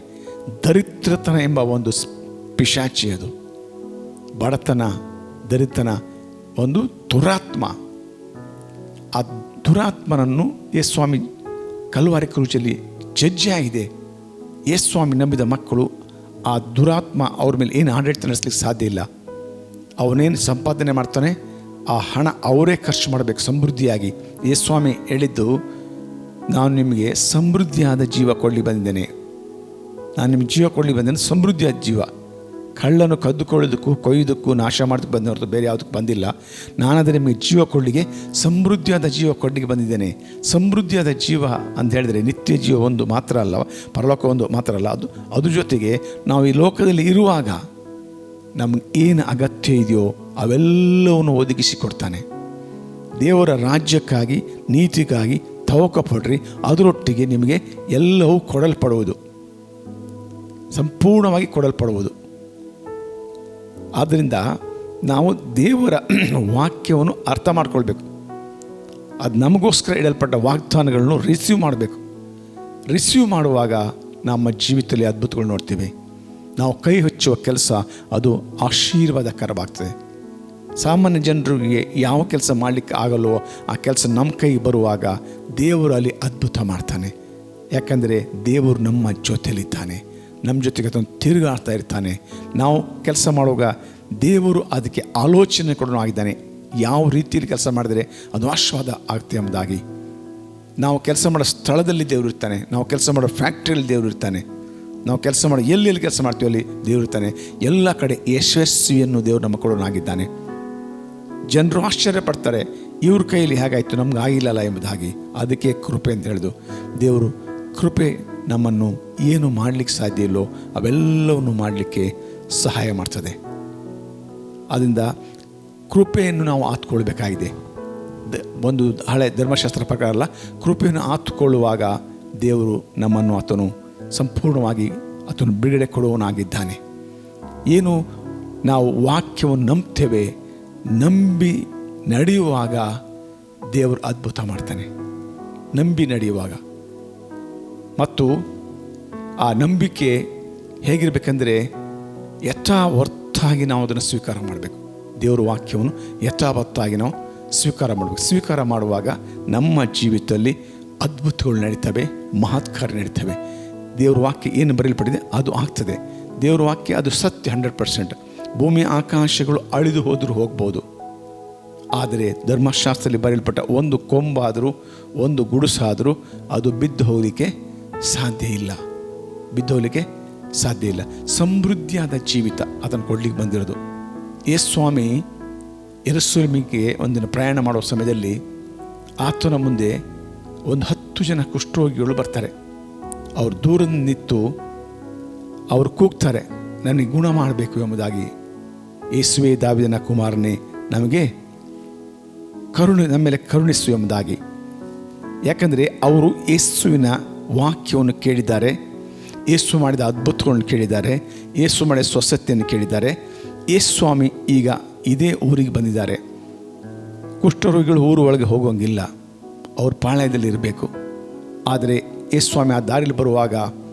ದರಿದ್ರತನ ಎಂಬ ಒಂದು ಪಿಶಾಚಿ, ಅದು ಬಡತನ, ದರಿದ್ರತನ ಒಂದು ದುರಾತ್ಮ. ಆ ದುರಾತ್ಮನನ್ನು ಯೇಸು ಸ್ವಾಮಿ ಕಲ್ವಾರಿ ಕ್ರೂಜಲ್ಲಿ ಜಡ್ಜಿ ಆಗಿದೆ. ಯೇಸು ಸ್ವಾಮಿ ನಂಬಿದ ಮಕ್ಕಳು ಆ ದುರಾತ್ಮ ಅವ್ರ ಮೇಲೆ ಏನು ಆಡಳಿತ ನಡೆಸಲಿಕ್ಕೆ ಸಾಧ್ಯ ಇಲ್ಲ. ಅವನೇನು ಸಂಪಾದನೆ ಮಾಡ್ತಾನೆ ಆ ಹಣ ಅವರೇ ಖರ್ಚು ಮಾಡಬೇಕು ಸಮೃದ್ಧಿಯಾಗಿ. ಯೇಸು ಸ್ವಾಮಿ ಹೇಳಿದ್ದು, ನಾನು ನಿಮಗೆ ಸಮೃದ್ಧಿಯಾದ ಜೀವ ಕೊಡಲಿ ಬಂದಿದ್ದೇನೆ. ನಾನು ನಿಮಗೆ ಜೀವ ಕೊಡಲಿ ಬಂದೇನೆ, ಸಮೃದ್ಧಿಯಾದ ಜೀವ. ಕಳ್ಳನು ಕದ್ದುಕೊಳ್ಳೋದಕ್ಕೂ ಕೊಯ್ಯೋದಕ್ಕೂ ನಾಶ ಮಾಡೋದಕ್ಕೆ ಬಂದ ಹೊರತು ಬೇರೆ ಯಾವುದಕ್ಕೂ ಬಂದಿಲ್ಲ. ನಾನಾದರೆ ನಿಮಗೆ ಜೀವ ಕೊಡಲಿಕ್ಕೆ, ಸಮೃದ್ಧಿಯಾದ ಜೀವ ಕೊಡಲಿಕ್ಕೆ ಬಂದಿದ್ದೇನೆ. ಸಮೃದ್ಧಿಯಾದ ಜೀವ ಅಂತ ಹೇಳಿದರೆ ನಿತ್ಯ ಜೀವ ಒಂದು ಮಾತ್ರ ಅಲ್ಲ, ಪರಲೋಕ ಒಂದು ಮಾತ್ರ ಅಲ್ಲ, ಅದ್ರ ಜೊತೆಗೆ ನಾವು ಈ ಲೋಕದಲ್ಲಿ ಇರುವಾಗ ನಮಗೆ ಏನು ಅಗತ್ಯ ಇದೆಯೋ ಅವೆಲ್ಲವನ್ನು ಒದಗಿಸಿಕೊಡ್ತಾನೆ. ದೇವರ ರಾಜ್ಯಕ್ಕಾಗಿ, ನೀತಿಗಾಗಿ ತವಕ ಪಡ್ರಿ, ಅದರೊಟ್ಟಿಗೆ ನಿಮಗೆ ಎಲ್ಲವೂ ಕೊಡಲ್ಪಡುವುದು, ಸಂಪೂರ್ಣವಾಗಿ ಕೊಡಲ್ಪಡುವುದು. ಆದ್ದರಿಂದ ನಾವು ದೇವರ ವಾಕ್ಯವನ್ನು ಅರ್ಥ ಮಾಡ್ಕೊಳ್ಬೇಕು. ಅದು ನಮಗೋಸ್ಕರ ಇಡಲ್ಪಟ್ಟ ವಾಗ್ದಾನಗಳನ್ನು ರಿಸೀವ್ ಮಾಡಬೇಕು. ರಿಸೀವ್ ಮಾಡುವಾಗ ನಮ್ಮ ಜೀವಿತದಲ್ಲಿ ಅದ್ಭುತಗಳು ನೋಡ್ತೀವಿ. ನಾವು ಕೈ ಹಚ್ಚುವ ಕೆಲಸ ಅದು ಆಶೀರ್ವಾದಕರವಾಗ್ತದೆ. ಸಾಮಾನ್ಯ ಜನರಿಗೆ ಯಾವ ಕೆಲಸ ಮಾಡಲಿಕ್ಕೆ ಆಗಲ್ವೋ ಆ ಕೆಲಸ ನಮ್ಮ ಕೈ ಬರುವಾಗ ದೇವರು ಅಲ್ಲಿ ಅದ್ಭುತ ಮಾಡ್ತಾನೆ. ಯಾಕಂದರೆ ದೇವರು ನಮ್ಮ ಜೊತೆಯಲ್ಲಿದ್ದಾನೆ, ನಮ್ಮ ಜೊತೆಗೆ ಅದನ್ನು ತಿರುಗಾಡ್ತಾ ಇರ್ತಾನೆ. ನಾವು ಕೆಲಸ ಮಾಡುವಾಗ ದೇವರು ಅದಕ್ಕೆ ಆಲೋಚನೆ ಕೊಡೋನು ಆಗಿದ್ದಾನೆ. ಯಾವ ರೀತಿಯಲ್ಲಿ ಕೆಲಸ ಮಾಡಿದರೆ ಅದು ಆಶೀರ್ವಾದ ಆಗ್ತದೆ ಎಂಬುದಾಗಿ. ನಾವು ಕೆಲಸ ಮಾಡೋ ಸ್ಥಳದಲ್ಲಿ ದೇವರು ಇರ್ತಾನೆ, ನಾವು ಕೆಲಸ ಮಾಡೋ ಫ್ಯಾಕ್ಟ್ರಿಯಲ್ಲಿ ದೇವರು ಇರ್ತಾನೆ, ನಾವು ಕೆಲಸ ಮಾಡೋ ಎಲ್ಲೆಲ್ಲಿ ಕೆಲಸ ಮಾಡ್ತೀವಿ ಅಲ್ಲಿ ದೇವರು ಇರ್ತಾನೆ. ಎಲ್ಲ ಕಡೆ ಯಶಸ್ವಿಯನ್ನು ದೇವರು ನಮ್ಮ ಕೊಡೋನಾಗಿದ್ದಾನೆ. ಜನರು ಆಶ್ಚರ್ಯಪಡ್ತಾರೆ, ಇವ್ರ ಕೈಯಲ್ಲಿ ಹೇಗಾಯಿತು, ನಮ್ಗೆ ಆಗಿಲ್ಲಲ್ಲ ಎಂಬುದಾಗಿ. ಅದಕ್ಕೆ ಕೃಪೆ ಅಂತ ಹೇಳಿದು. ದೇವರು ಕೃಪೆ ನಮ್ಮನ್ನು ಏನು ಮಾಡಲಿಕ್ಕೆ ಸಾಧ್ಯ ಇಲ್ಲೋ ಅವೆಲ್ಲವನ್ನು ಮಾಡಲಿಕ್ಕೆ ಸಹಾಯ ಮಾಡ್ತದೆ. ಅದರಿಂದ ಕೃಪೆಯನ್ನು ನಾವು ಆತ್ಕೊಳ್ಬೇಕಾಗಿದೆ. ಒಂದು ಹಳೆ ಧರ್ಮಶಾಸ್ತ್ರ ಪ್ರಕಾರ ಅಲ್ಲ, ಕೃಪೆಯನ್ನು ಆತ್ಕೊಳ್ಳುವಾಗ ದೇವರು ನಮ್ಮನ್ನು ಆತನು ಸಂಪೂರ್ಣವಾಗಿ ಆತನು ಬಿಡುಗಡೆ ಕೊಡುವನಾಗಿದ್ದಾನೆ. ಏನು ನಾವು ವಾಕ್ಯವನ್ನು ನಂಬ್ತೇವೆ, ನಂಬಿ ನಡೆಯುವಾಗ ದೇವರು ಅದ್ಭುತ ಮಾಡ್ತಾನೆ. ನಂಬಿ ನಡೆಯುವಾಗ. ಮತ್ತು ಆ ನಂಬಿಕೆ ಹೇಗಿರಬೇಕಂದ್ರೆ ಯಥಾವತ್ತಾಗಿ ನಾವು ಅದನ್ನು ಸ್ವೀಕಾರ ಮಾಡಬೇಕು. ದೇವರ ವಾಕ್ಯವನ್ನು ಯಥಾವತ್ತಾಗಿ ನಾವು ಸ್ವೀಕಾರ ಮಾಡಬೇಕು. ಸ್ವೀಕಾರ ಮಾಡುವಾಗ ನಮ್ಮ ಜೀವಿತದಲ್ಲಿ ಅದ್ಭುತಗಳು ನಡೀತವೆ, ಮಹತ್ಕಾರ್ಯ ನಡೀತವೆ. ದೇವ್ರ ವಾಕ್ಯ ಏನು ಬರೆಯಲ್ಪಟ್ಟಿದೆ ಅದು ಆಗ್ತದೆ. ದೇವ್ರ ವಾಕ್ಯ ಅದು ಸತ್ಯ 100%. ಭೂಮಿ ಆಕಾಶಗಳು ಅಳಿದು ಹೋದರೂ ಹೋಗ್ಬೋದು, ಆದರೆ ಧರ್ಮಶಾಸ್ತ್ರದಲ್ಲಿ ಬರೆಯಲ್ಪಟ್ಟ ಒಂದು ಕೊಂಬಾದರೂ ಒಂದು ಗುಡುಸಾದರೂ ಅದು ಬಿದ್ದು ಹೋಗಲಿಕ್ಕೆ ಸಾಧ್ಯ ಇಲ್ಲ, ಬಿದ್ದು ಹೋಗಲಿಕ್ಕೆ ಸಾಧ್ಯ ಇಲ್ಲ. ಸಮೃದ್ಧಿಯಾದ ಜೀವಿತ ಅದನ್ನು ಕೊಡಲಿಕ್ಕೆ ಬಂದಿರೋದು. ಯೇಸು ಸ್ವಾಮಿ ಯೆರೂಸಲೇಮಿಗೆ ಒಂದಿನ ಪ್ರಯಾಣ ಮಾಡುವ ಸಮಯದಲ್ಲಿ ಆತನ ಮುಂದೆ ಒಂದು 10 ಜನ ಕುಷ್ಠರೋಗಿಗಳು ಬರ್ತಾರೆ. ಅವರು ದೂರದಿಂದ ನಿಂತು ಅವರು ಕೂಗ್ತಾರೆ, ನನಗೆ ಗುಣ ಮಾಡಬೇಕು ಎಂಬುದಾಗಿ. ಯೇಸುವೇ ದಾವೀದನ ಕುಮಾರನೇ, ನಮಗೆ ನಮ್ಮ ಮೇಲೆ ಕರುಣಿಸು ಎಂಬುದಾಗಿ. ಯಾಕಂದರೆ ಅವರು ಯೇಸುವಿನ ವಾಕ್ಯವನ್ನು ಕೇಳಿದ್ದಾರೆ, ಯೇಸು ಮಾಡಿದ ಅದ್ಭುತಗಳನ್ನು ಕೇಳಿದ್ದಾರೆ, ಯೇಸು ಮಾಡಿದ ಸ್ವಸ್ಥತೆಯನ್ನು ಕೇಳಿದ್ದಾರೆ. ಯೇಸು ಸ್ವಾಮಿ ಈಗ ಇದೇ ಊರಿಗೆ ಬಂದಿದ್ದಾರೆ. ಕುಷ್ಠರೋಗಿಗಳು ಊರು ಒಳಗೆ ಹೋಗೋಂಗಿಲ್ಲ, ಅವ್ರ ಪಾಳ್ಯದಲ್ಲಿ ಇರಬೇಕು. ಆದರೆ ಯೇಸು ಸ್ವಾಮಿ ಆ ದಾರಿಲಿ ಬರುವಾಗ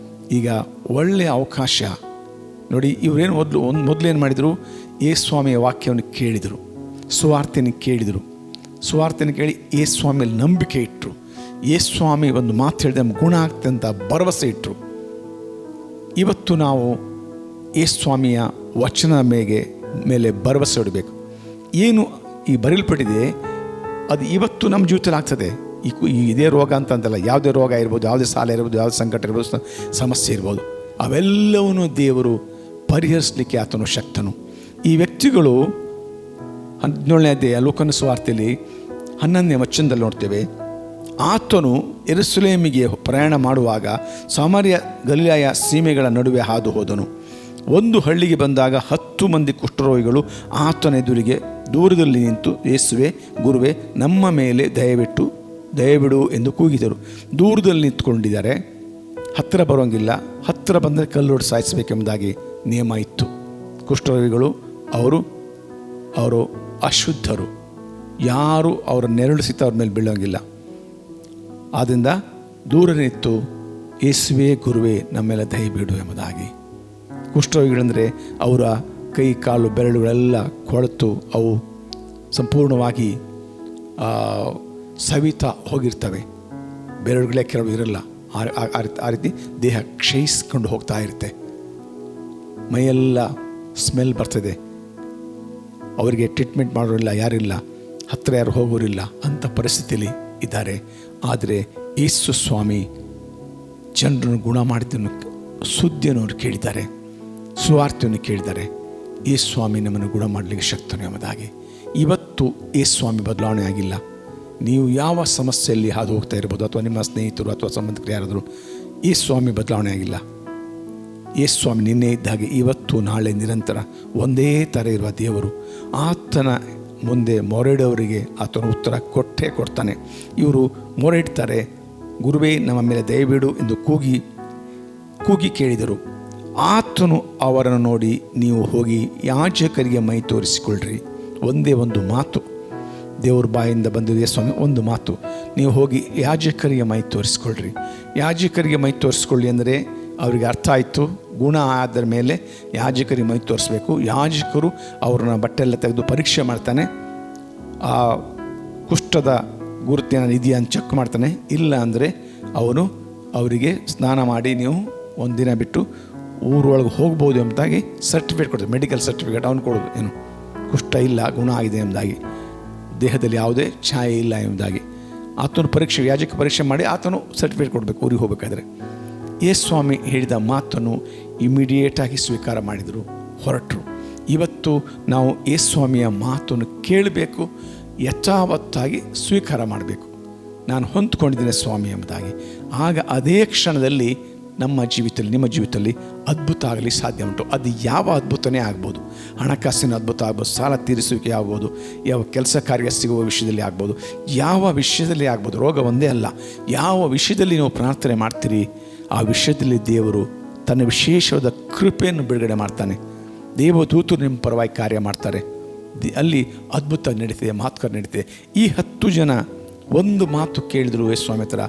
ಈಗ ಒಳ್ಳೆಯ ಅವಕಾಶ ನೋಡಿ. ಇವರೇನು ಮೊದಲೇನು ಮಾಡಿದರು, ಯೇಸು ಸ್ವಾಮಿಯ ವಾಕ್ಯವನ್ನು ಕೇಳಿದರು, ಸುವಾರ್ತೆಯನ್ನು ಕೇಳಿದರು. ಸುವಾರ್ತೆಯನ್ನು ಕೇಳಿ ಯೇಸು ಸ್ವಾಮಿಯಲ್ಲಿ ನಂಬಿಕೆ ಇಟ್ಟರು. ಯೇಸು ಸ್ವಾಮಿ ಒಂದು ಮಾತು ಹೇಳಿದೆ ನಮ್ಗೆ ಗುಣ ಆಗ್ತದೆ ಅಂತ ಭರವಸೆ ಇಟ್ಟರು. ಇವತ್ತು ನಾವು ಯೇಸು ಸ್ವಾಮಿಯ ವಚನದ ಮೇಲೆ ಭರವಸೆ ಇಡಬೇಕು. ಏನು ಈ ಬರೆಯಲ್ಪಟ್ಟಿದೆ ಅದು ಇವತ್ತು ನಮ್ಮ ಜೀವಿತದಲ್ಲಿ ಆಗ್ತದೆ. ಇದೇ ರೋಗ ಅಂತಂತಲ್ಲ, ಯಾವುದೇ ರೋಗ ಇರ್ಬೋದು, ಯಾವುದೇ ಸಾಲ ಇರ್ಬೋದು, ಯಾವುದೇ ಸಂಕಟ ಇರ್ಬೋದು, ಸಮಸ್ಯೆ ಇರ್ಬೋದು, ಅವೆಲ್ಲವನ್ನೂ ದೇವರು ಪರಿಹರಿಸಲಿಕ್ಕೆ ಆತನು ಶಕ್ತನು. ಈ ವ್ಯಕ್ತಿಗಳು 17ನೇ ಅಧ್ಯಾಯ ಲೂಕನ ಸುವಾರ್ತೆಯಲ್ಲಿ 11ನೇ ವಚನದಲ್ಲಿ ನೋಡ್ತೇವೆ. ಆತನು ಯೆರೂಸಲೇಮಿಗೆ ಪ್ರಯಾಣ ಮಾಡುವಾಗ ಸಮಾರ್ಯ ಗಲಿಲಾಯ ಸೀಮೆಗಳ ನಡುವೆ ಹಾದು ಹೋದನು. ಒಂದು ಹಳ್ಳಿಗೆ ಬಂದಾಗ 10 ಮಂದಿ ಕುಷ್ಠರೋಗಿಗಳು ಆತನ ಎದುರಿಗೆ ದೂರದಲ್ಲಿ ನಿಂತು, ಯೇಸುವೆ, ಗುರುವೆ, ನಮ್ಮ ಮೇಲೆ ದಯವಿಡು ಎಂದು ಕೂಗಿದರು. ದೂರದಲ್ಲಿ ನಿಂತ್ಕೊಂಡಿದ್ದಾರೆ, ಹತ್ತಿರ ಬರೋಂಗಿಲ್ಲ. ಹತ್ತಿರ ಬಂದರೆ ಕಲ್ಲೊಡ್ಡು ಸಾಯಿಸಬೇಕೆಂಬುದಾಗಿ ನಿಯಮ ಇತ್ತು. ಕುಷ್ಠರೋಗಿಗಳು ಅವರು ಅಶುದ್ಧರು, ಯಾರು ಅವರ ನೆರಳು ಸಿತ ಅವ್ರ ಮೇಲೆ ಬೀಳೋಂಗಿಲ್ಲ. ಆದ್ದರಿಂದ ದೂರ ನಿಂತು, ಯೇಸುವೆ, ಗುರುವೆ, ನಮ್ಮೆಲ್ಲ ದಯವಿಡು ಎಂಬುದಾಗಿ. ಕುಷ್ಠರೋಗಿಗಳಂದರೆ ಅವರ ಕೈ ಕಾಲು ಬೆರಳುಗಳೆಲ್ಲ ಕೊಳೆತು ಅವು ಸಂಪೂರ್ಣವಾಗಿ ಸವಿತಾ ಹೋಗಿರ್ತವೆ. ಬೆರಳುಗಳೇ ಕೆಲವು ಇರಲ್ಲ. ಆ ರೀತಿ ದೇಹ ಕ್ಷಯಿಸ್ಕೊಂಡು ಹೋಗ್ತಾ ಇರುತ್ತೆ. ಮೈಯೆಲ್ಲ ಸ್ಮೆಲ್ ಬರ್ತದೆ. ಅವರಿಗೆ ಟ್ರೀಟ್ಮೆಂಟ್ ಮಾಡೋರಿಲ್ಲ, ಯಾರಿಲ್ಲ, ಹತ್ತಿರ ಯಾರು ಹೋಗೋರಿಲ್ಲ, ಅಂಥ ಪರಿಸ್ಥಿತಿಯಲ್ಲಿ ಇದ್ದಾರೆ. ಆದರೆ ಯೇಸು ಸ್ವಾಮಿ ಜನರನ್ನು ಗುಣ ಮಾಡಿದ್ದನ್ನು ಸುದ್ದಿಯನ್ನು ಅವರು ಕೇಳಿದ್ದಾರೆ, ಸುವಾರ್ತೆಯನ್ನು ಕೇಳಿದ್ದಾರೆ. ಈ ಸ್ವಾಮಿ ನಮ್ಮನ್ನು ಗುಣ ಮಾಡಲಿಕ್ಕೆ ಶಕ್ತನು ಎಂಬುದಾಗಿ. ಇವತ್ತು ಈ ಸ್ವಾಮಿ ಬದಲಾವಣೆ ಆಗಿಲ್ಲ. ನೀವು ಯಾವ ಸಮಸ್ಯೆಯಲ್ಲಿ ಹಾದು ಹೋಗ್ತಾ ಇರ್ಬೋದು, ಅಥವಾ ನಿಮ್ಮ ಸ್ನೇಹಿತರು ಅಥವಾ ಸಂಬಂಧಿಕರು ಯಾರಾದರೂ, ಈ ಸ್ವಾಮಿ ಬದಲಾವಣೆ ಆಗಿಲ್ಲ. ಈ ಸ್ವಾಮಿ ನಿನ್ನೆ ಇದ್ದ ಹಾಗೆ ಇವತ್ತು ನಾಳೆ ನಿರಂತರ ಒಂದೇ ಥರ ಇರುವ ದೇವರು. ಆತನ ಮುಂದೆ ಮೊರೆಡವರಿಗೆ ಆತನ ಉತ್ತರ ಕೊಟ್ಟೇ ಕೊಡ್ತಾನೆ. ಇವರು ಮೊರೆ ಇಡ್ತಾರೆ, ಗುರುವೇ ನಮ್ಮ ಮೇಲೆ ದಯವಿಡು ಎಂದು ಕೂಗಿ ಕೇಳಿದರು. ಆತನು ಅವರನ್ನು ನೋಡಿ, ನೀವು ಹೋಗಿ ಯಾಜಕರಿಗೆ ಮೈ ತೋರಿಸಿಕೊಳ್ಳ್ರಿ. ಒಂದೇ ಒಂದು ಮಾತು ದೇವ್ರ ಬಾಯಿಂದ ಬಂದಿದೆ ಸ್ವಾಮಿ, ಒಂದು ಮಾತು, ನೀವು ಹೋಗಿ ಯಾಜಕರಿಗೆ ಮೈ ತೋರಿಸ್ಕೊಳ್ರಿ. ಯಾಜಕರಿಗೆ ಮೈ ತೋರಿಸ್ಕೊಳ್ಳಿ ಅಂದರೆ ಅವರಿಗೆ ಅರ್ಥ ಆಯಿತು, ಗುಣ ಆದ ಮೇಲೆ ಯಾಜಕರಿಗೆ ಮೈ ತೋರಿಸ್ಬೇಕು. ಯಾಜಕರು ಅವ್ರನ್ನ ಬಟ್ಟೆಲ್ಲ ತೆಗೆದು ಪರೀಕ್ಷೆ ಮಾಡ್ತಾನೆ, ಆ ಕುಷ್ಠದ ಗುರುತೇನ ಇದೆಯಾ ಅಂತ ಚೆಕ್ ಮಾಡ್ತಾನೆ. ಇಲ್ಲ ಅಂದರೆ ಅವನು ಅವರಿಗೆ ಸ್ನಾನ ಮಾಡಿ ನೀವು ಒಂದಿನ ಬಿಟ್ಟು ಊರೊಳಗೆ ಹೋಗ್ಬೋದು ಎಂಬುದಾಗಿ ಸರ್ಟಿಫಿಕೇಟ್ ಕೊಡ್ತಾರೆ, ಮೆಡಿಕಲ್ ಸರ್ಟಿಫಿಕೇಟ್ ಅವನು ಕೊಡೋದು. ಏನು ಕುಷ್ಠ ಇಲ್ಲ, ಗುಣ ಆಗಿದೆ ಎಂಬುದಾಗಿ, ದೇಹದಲ್ಲಿ ಯಾವುದೇ ಛಾಯೆ ಇಲ್ಲ ಎಂಬುದಾಗಿ ಆತನು ಪರೀಕ್ಷೆ, ಯಾಜಕ ಪರೀಕ್ಷೆ ಮಾಡಿ ಆತನು ಸರ್ಟಿಫಿಕೇಟ್ ಕೊಡಬೇಕು ಊರಿಗೆ ಹೋಗಬೇಕಾದ್ರೆ. ಯೇಸ್ವಾಮಿ ಹೇಳಿದ ಮಾತನ್ನು ಇಮಿಡಿಯೇಟಾಗಿ ಸ್ವೀಕಾರ ಮಾಡಿದರು, ಹೊರಟರು. ಇವತ್ತು ನಾವು ಯೇಸ್ವಾಮಿಯ ಮಾತನ್ನು ಕೇಳಬೇಕು, ಯಥಾವತ್ತಾಗಿ ಸ್ವೀಕಾರ ಮಾಡಬೇಕು. ನಾನು ಹೊಂದ್ಕೊಂಡಿದ್ದೇನೆ ಸ್ವಾಮಿ ಎಂಬುದಾಗಿ. ಆಗ ಅದೇ ಕ್ಷಣದಲ್ಲಿ ನಮ್ಮ ಜೀವಿತದಲ್ಲಿ, ನಿಮ್ಮ ಜೀವಿತದಲ್ಲಿ ಅದ್ಭುತ ಆಗಲಿ ಸಾಧ್ಯ ಉಂಟು. ಅದು ಯಾವ ಅದ್ಭುತನೇ ಆಗ್ಬೋದು. ಹಣಕಾಸಿನ ಅದ್ಭುತ ಆಗ್ಬೋದು, ಸಾಲ ತೀರಿಸುವಿಕೆ ಆಗ್ಬೋದು, ಯಾವ ಕೆಲಸ ಕಾರ್ಯ ಸಿಗುವ ವಿಷಯದಲ್ಲಿ ಆಗ್ಬೋದು, ಯಾವ ವಿಷಯದಲ್ಲಿ ಆಗ್ಬೋದು. ರೋಗ ಒಂದೇ ಅಲ್ಲ, ಯಾವ ವಿಷಯದಲ್ಲಿ ನೀವು ಪ್ರಾರ್ಥನೆ ಮಾಡ್ತೀರಿ ಆ ವಿಷಯದಲ್ಲಿ ದೇವರು ತನ್ನ ವಿಶೇಷವಾದ ಕೃಪೆಯನ್ನು ಬಿಡುಗಡೆ ಮಾಡ್ತಾನೆ. ದೇವದೂತರು ನಿಮ್ಮ ಪರವಾಗಿ ಕಾರ್ಯ ಮಾಡ್ತಾರೆ. ಅಲ್ಲಿ ಅದ್ಭುತ ನಡೀತಿದೆ, ಮಾತುಕತೆ ನಡೀತಿದೆ. ಈ 10 ಜನ ಒಂದು ಮಾತು ಕೇಳಿದ್ರು ಯೇಸ್ವಾಮಿ ಹತ್ರ,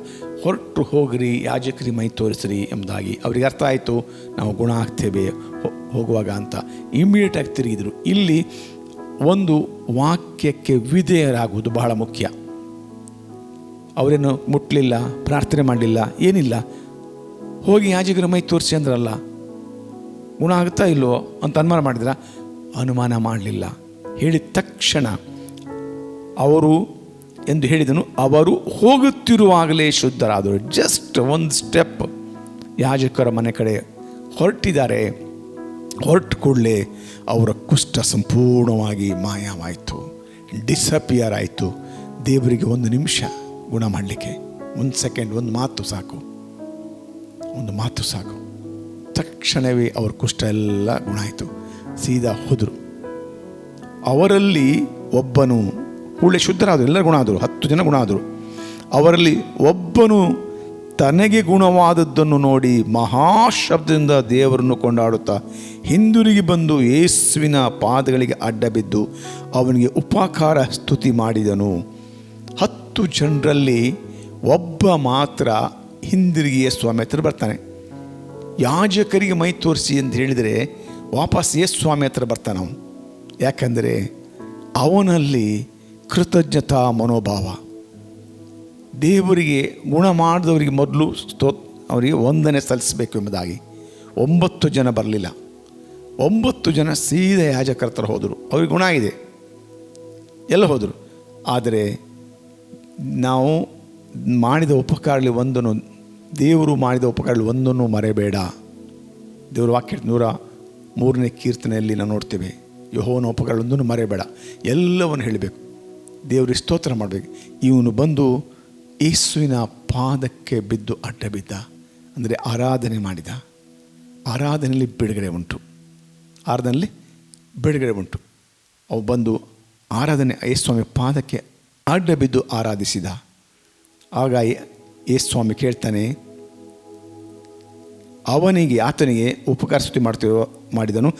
ಹೊರಟು ಹೋಗ್ರಿ, ಯಾಜಕರಿ ಮೈ ತೋರಿಸ್ರಿ ಎಂಬುದಾಗಿ. ಅವ್ರಿಗೆ ಅರ್ಥ ಆಯಿತು, ನಾವು ಗುಣ ಆಗ್ತೇವೆ ಹೋಗುವಾಗ ಅಂತ. ಇಮಿಡಿಯೇಟಾಗಿ ತಿರುಗಿದರು. ಇಲ್ಲಿ ಒಂದು ವಾಕ್ಯಕ್ಕೆ ವಿಧೇಯರಾಗುವುದು ಬಹಳ ಮುಖ್ಯ. ಅವರೇನು ಮುಟ್ಟಲಿಲ್ಲ, ಪ್ರಾರ್ಥನೆ ಮಾಡಲಿಲ್ಲ, ಏನಿಲ್ಲ, ಹೋಗಿ ಯಾಜಕರ ಮೈ ತೋರಿಸಿ ಅಂದ್ರಲ್ಲ, ಗುಣ ಆಗುತ್ತಾ ಇಲ್ವೋ ಅಂತ ಅನುಮಾನ ಮಾಡಿದ್ರ? ಅನುಮಾನ ಮಾಡಲಿಲ್ಲ. ಹೇಳಿದ ತಕ್ಷಣ ಅವರು ಎಂದು ಹೇಳಿದನು, ಅವರು ಹೋಗುತ್ತಿರುವಾಗಲೇ ಶುದ್ಧರಾದರು. ಜಸ್ಟ್ ಒಂದು ಸ್ಟೆಪ್ ಯಾಜಕರ ಮನೆ ಕಡೆ ಹೊರಟಿದ್ದಾರೆ. ಹೊರಟು ಕೂಡಲೇ ಅವರ ಕುಷ್ಠ ಸಂಪೂರ್ಣವಾಗಿ ಮಾಯವಾಯಿತು, ಡಿಸಪಿಯರ್ ಆಯಿತು. ದೇವರಿಗೆ 1 ನಿಮಿಷ ಗುಣ ಮಾಡಲಿಕ್ಕೆ 1 ಸೆಕೆಂಡ್, ಒಂದು ಮಾತು ಸಾಕು, ಒಂದು ಮಾತು ಸಾಕು. ತಕ್ಷಣವೇ ಅವ್ರ ಕುಷ್ಠ ಎಲ್ಲ ಗುಣ ಆಯಿತು. ಸೀದಾ ಹೋದರು. ಅವರಲ್ಲಿ ಒಬ್ಬನು ಕೂಡಲೇ ಶುದ್ಧರಾದರು, ಎಲ್ಲರೂ ಗುಣ ಆದರು, 10 ಜನ ಗುಣ ಆದರು. ಅವರಲ್ಲಿ ಒಬ್ಬನು ತನಗೆ ಗುಣವಾದದ್ದನ್ನು ನೋಡಿ ಮಹಾಶಬ್ದದಿಂದ ದೇವರನ್ನು ಕೊಂಡಾಡುತ್ತಾ ಹಿಂದಿರುಗಿ ಬಂದು ಯೇಸುವಿನ ಪಾದಗಳಿಗೆ ಅಡ್ಡ ಬಿದ್ದು ಅವನಿಗೆ ಉಪಕಾರ ಸ್ತುತಿ ಮಾಡಿದನು. 10 ಜನರಲ್ಲಿ ಒಬ್ಬ ಮಾತ್ರ ಹಿಂದಿರುಗಿ ಯೇಸ್ವಾಮಿ ಹತ್ರ ಬರ್ತಾನೆ. ಯಾಜಕರಿಗೆ ಮೈ ತೋರಿಸಿ ಅಂತ ಹೇಳಿದರೆ ವಾಪಸ್ ಯೇಸ್ವಾಮಿ ಹತ್ರ ಬರ್ತಾನೆ ಅವನು. ಯಾಕಂದರೆ ಅವನಲ್ಲಿ ಕೃತಜ್ಞತಾ ಮನೋಭಾವ. ದೇವರಿಗೆ ಗುಣ ಮಾಡಿದವರಿಗೆ ಮೊದಲು ಅವರಿಗೆ ವಂದನೆ ಸಲ್ಲಿಸಬೇಕು ಎಂಬುದಾಗಿ. 9 ಜನ ಬರಲಿಲ್ಲ. 9 ಜನ ಸೀದಾ ಯಾಜಕರ ಹತ್ರ ಹೋದರು. ಅವ್ರಿಗೆ ಗುಣ ಆಗಿದೆ, ಎಲ್ಲ ಹೋದರು. ಆದರೆ ನಾವು ಮಾಡಿದ ಉಪಕಾರಗಳಲ್ಲಿ ಒಂದನ್ನು, ದೇವರು ಮಾಡಿದ ಉಪಕಾರಗಳಲ್ಲಿ ಒಂದನ್ನು ಮರೆಯಬೇಡ. ದೇವರ ವಾಕ್ಯ 103ನೇ ಕೀರ್ತನೆಯಲ್ಲಿ ನಾವು ನೋಡ್ತೇವೆ, ಯೆಹೋವನ ಉಪಕಾರಗಳೊಂದನ್ನು ಮರೆಯಬೇಡ, ಎಲ್ಲವನ್ನು ಹೇಳಬೇಕು, ದೇವರಿಗೆ ಸ್ತೋತ್ರ ಮಾಡಬೇಕು. ಇವನು ಬಂದು ಯೇಸುವಿನ ಪಾದಕ್ಕೆ ಬಿದ್ದು ಅಡ್ಡ ಬಿದ್ದ, ಅಂದರೆ ಆರಾಧನೆ ಮಾಡಿದ. ಆರಾಧನೆಯಲ್ಲಿ ಬಿಡುಗಡೆ ಉಂಟು, ಆರಾಧನೆಯಲ್ಲಿ ಬಿಡುಗಡೆ ಉಂಟು. ಅವು ಬಂದು ಆರಾಧನೆ ಯೇಸ್ವಾಮಿ ಪಾದಕ್ಕೆ ಅಡ್ಡ ಬಿದ್ದು ಆರಾಧಿಸಿದ. ಆಗ ಯೇಸ್ವಾಮಿ ಕೇಳ್ತಾನೆ, ಆತನಿಗೆ ಉಪಕಾರ ಸ್ತುತಿ ಮಾಡಿದನು.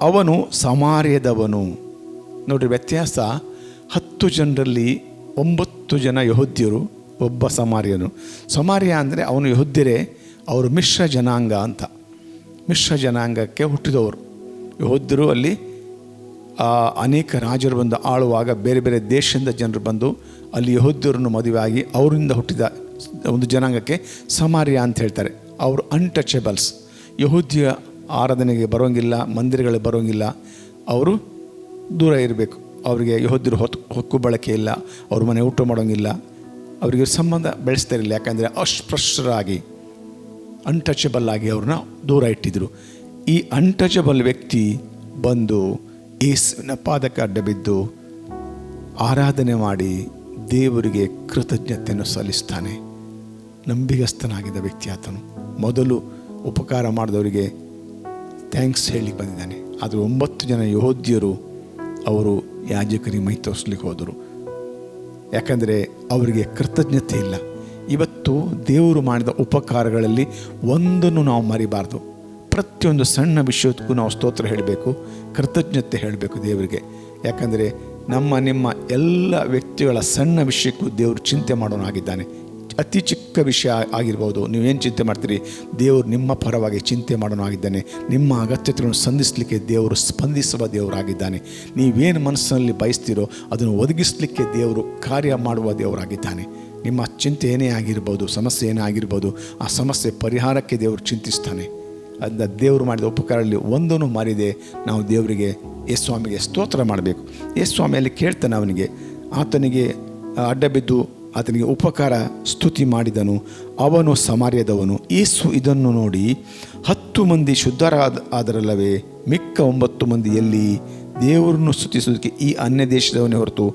ಅವನು ಸಮಾರ್ಯದವನು. ನೋಡ್ರಿ ವ್ಯತ್ಯಾಸ. 10 ಜನರಲ್ಲಿ 9 ಜನ ಯೆಹೂದ್ಯರು, ಒಬ್ಬ ಸಮಾರ್ಯನು. ಸಮಾರ್ಯ ಅಂದರೆ ಅವನು ಯೆಹೂದ್ಯರೇ, ಅವರು ಮಿಶ್ರ ಜನಾಂಗ ಅಂತ. ಮಿಶ್ರ ಜನಾಂಗಕ್ಕೆ ಹುಟ್ಟಿದವರು ಯೆಹೂದ್ಯರು. ಅಲ್ಲಿ ಅನೇಕ ರಾಜರು ಬಂದು ಆಳುವಾಗ ಬೇರೆ ಬೇರೆ ದೇಶದಿಂದ ಜನರು ಬಂದು ಅಲ್ಲಿ ಯೆಹೂದ್ಯರನ್ನು ಮದುವೆಯಾಗಿ ಅವರಿಂದ ಹುಟ್ಟಿದ ಒಂದು ಜನಾಂಗಕ್ಕೆ ಸಮಾರ್ಯ ಅಂತ ಹೇಳ್ತಾರೆ. ಅವರು ಅನ್ಟಚಬಲ್ಸ್. ಯೆಹೂದ್ಯ ಆರಾಧನೆಗೆ ಬರೋಂಗಿಲ್ಲ, ಮಂದಿರಗಳಿಗೆ ಬರೋಂಗಿಲ್ಲ, ಅವರು ದೂರ ಇರಬೇಕು. ಅವರಿಗೆ ಯೆಹೂದ್ಯರು ಹೊಕ್ಕು ಬಳಕೆ ಇಲ್ಲ, ಅವ್ರ ಮನೆ ಊಟ ಮಾಡೋಂಗಿಲ್ಲ, ಅವರಿಗೆ ಸಂಬಂಧ ಬೆಳೆಸ್ತಾರಿಲ್ಲ. ಯಾಕಂದರೆ ಅಸ್ಪೃಶ್ಯರಾಗಿ, ಅನ್ಟಚಬಲ್ ಆಗಿ ಅವ್ರನ್ನ ದೂರ ಇಟ್ಟಿದ್ರು. ಈ ಅನ್ಟಚಬಲ್ ವ್ಯಕ್ತಿ ಬಂದು ಯೇಸುವಿನ ಪಾದಕ್ಕೆ ಅಡ್ಡ ಬಿದ್ದು ಆರಾಧನೆ ಮಾಡಿ ದೇವರಿಗೆ ಕೃತಜ್ಞತೆಯನ್ನು ಸಲ್ಲಿಸ್ತಾನೆ. ನಂಬಿಗಸ್ತನಾಗಿದ್ದ ವ್ಯಕ್ತಿ ಆತನು. ಮೊದಲು ಉಪಕಾರ ಮಾಡಿದವರಿಗೆ ಥ್ಯಾಂಕ್ಸ್ ಹೇಳಿ ಬಂದಿದ್ದಾನೆ. ಆದರೆ 9 ಜನ ಯೆಹೂದ್ಯರು ಅವರು ಯಾಜಕರಿಗೆ ಮೈ ತೋರಿಸ್ಲಿಕ್ಕೆ ಹೋದರು. ಯಾಕಂದರೆ ಅವರಿಗೆ ಕೃತಜ್ಞತೆ ಇಲ್ಲ. ಇವತ್ತು ದೇವರು ಮಾಡಿದ ಉಪಕಾರಗಳಲ್ಲಿ ಒಂದನ್ನು ನಾವು ಮರಿಬಾರ್ದು. ಪ್ರತಿಯೊಂದು ಸಣ್ಣ ವಿಷಯಕ್ಕೂ ನಾವು ಸ್ತೋತ್ರ ಹೇಳಬೇಕು, ಕೃತಜ್ಞತೆ ಹೇಳಬೇಕು ದೇವರಿಗೆ. ಯಾಕಂದರೆ ನಿಮ್ಮ ಎಲ್ಲ ವ್ಯಕ್ತಿಗಳ ಸಣ್ಣ ವಿಷಯಕ್ಕೂ ದೇವರು ಚಿಂತೆ ಮಾಡೋನಾಗಿದ್ದಾನೆ. ಅತಿ ಚಿಕ್ಕ ವಿಷಯ ಆಗಿರ್ಬೋದು, ನೀವೇನು ಚಿಂತೆ ಮಾಡ್ತೀರಿ, ದೇವರು ನಿಮ್ಮ ಪರವಾಗಿ ಚಿಂತೆ ಮಾಡೋನಾಗಿದ್ದಾನೆ. ನಿಮ್ಮ ಅಗತ್ಯತೆಗಳನ್ನು ಸಂಧಿಸಲಿಕ್ಕೆ ದೇವರು ಸ್ಪಂದಿಸುವ ದೇವರಾಗಿದ್ದಾನೆ. ನೀವೇನು ಮನಸ್ಸಿನಲ್ಲಿ ಬಯಸ್ತೀರೋ ಅದನ್ನು ಒದಗಿಸಲಿಕ್ಕೆ ದೇವರು ಕಾರ್ಯ ಮಾಡುವ ದೇವರಾಗಿದ್ದಾನೆ. ನಿಮ್ಮ ಚಿಂತೆ ಏನೇ ಆಗಿರ್ಬೋದು, ಸಮಸ್ಯೆ ಏನೇ ಆಗಿರ್ಬೋದು, ಆ ಸಮಸ್ಯೆ ಪರಿಹಾರಕ್ಕೆ ದೇವರು ಚಿಂತಿಸ್ತಾನೆ. ಅದನ್ನ ದೇವರು ಮಾಡಿದ ಉಪಕಾರದಲ್ಲಿ ಒಂದನ್ನು ಮರಿದೆ ನಾವು ದೇವರಿಗೆ ಯೇಸುಸ್ವಾಮಿಗೆ ಸ್ತೋತ್ರ ಮಾಡಬೇಕು. ಯೇಸುಸ್ವಾಮಿಯಲ್ಲಿ ಕೇಳ್ತಾನೆ, ಅವನಿಗೆ ಆತನಿಗೆ ಅಡ್ಡ ಬಿದ್ದು ಆತನಿಗೆ ಉಪಕಾರ ಸ್ತುತಿ ಮಾಡಿದನು. ಅವನು ಸಮಾರ್ಯದವನು. ಯೇಸು ಇದನ್ನು ನೋಡಿ 10 ಮಂದಿ ಶುದ್ಧರಾದರಲ್ಲವೇ, ಮಿಕ್ಕ 9 ಮಂದಿ ಎಲ್ಲಿ? ದೇವರನ್ನು ಸ್ತುತಿಸುವುದಕ್ಕೆ ಈ ಅನ್ಯ ದೇಶದವನೇ ಹೊರತು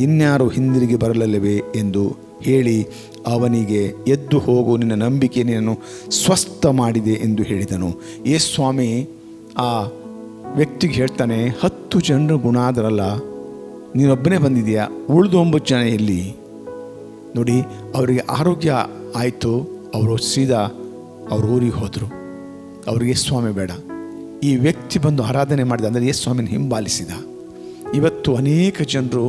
ಇನ್ಯಾರು ಹಿಂದಿರುಗಿ ಬರಲಲ್ಲವೇ ಎಂದು ಹೇಳಿ ಅವನಿಗೆ, ಎದ್ದು ಹೋಗು, ನಿನ್ನ ನಂಬಿಕೆ ನಿನ್ನನ್ನು ಸ್ವಸ್ಥ ಮಾಡಿದೆ ಎಂದು ಹೇಳಿದನು. ಯೇಸುಸ್ವಾಮಿ ಆ ವ್ಯಕ್ತಿಗೆ ಹೇಳ್ತಾನೆ, 10 ಜನರು ಗುಣ ಆದರಲ್ಲ, ನೀನೊಬ್ಬನೇ ಬಂದಿದೆಯಾ, ಉಳಿದು 9 ಜನ ಎಲ್ಲಿ? ನೋಡಿ, ಅವರಿಗೆ ಆರೋಗ್ಯ ಆಯಿತು, ಅವರು ಸೀದಾ ಅವ್ರ ಊರಿಗೆ ಹೋದರು. ಅವ್ರಿಗೆ ಯೇಸುಸ್ವಾಮಿ ಬೇಡ. ಈ ವ್ಯಕ್ತಿ ಬಂದು ಆರಾಧನೆ ಮಾಡಿದ ಅಂದರೆ ಯೇಸುಸ್ವಾಮಿನ ಹಿಂಬಾಲಿಸಿದ. ಇವತ್ತು ಅನೇಕ ಜನರು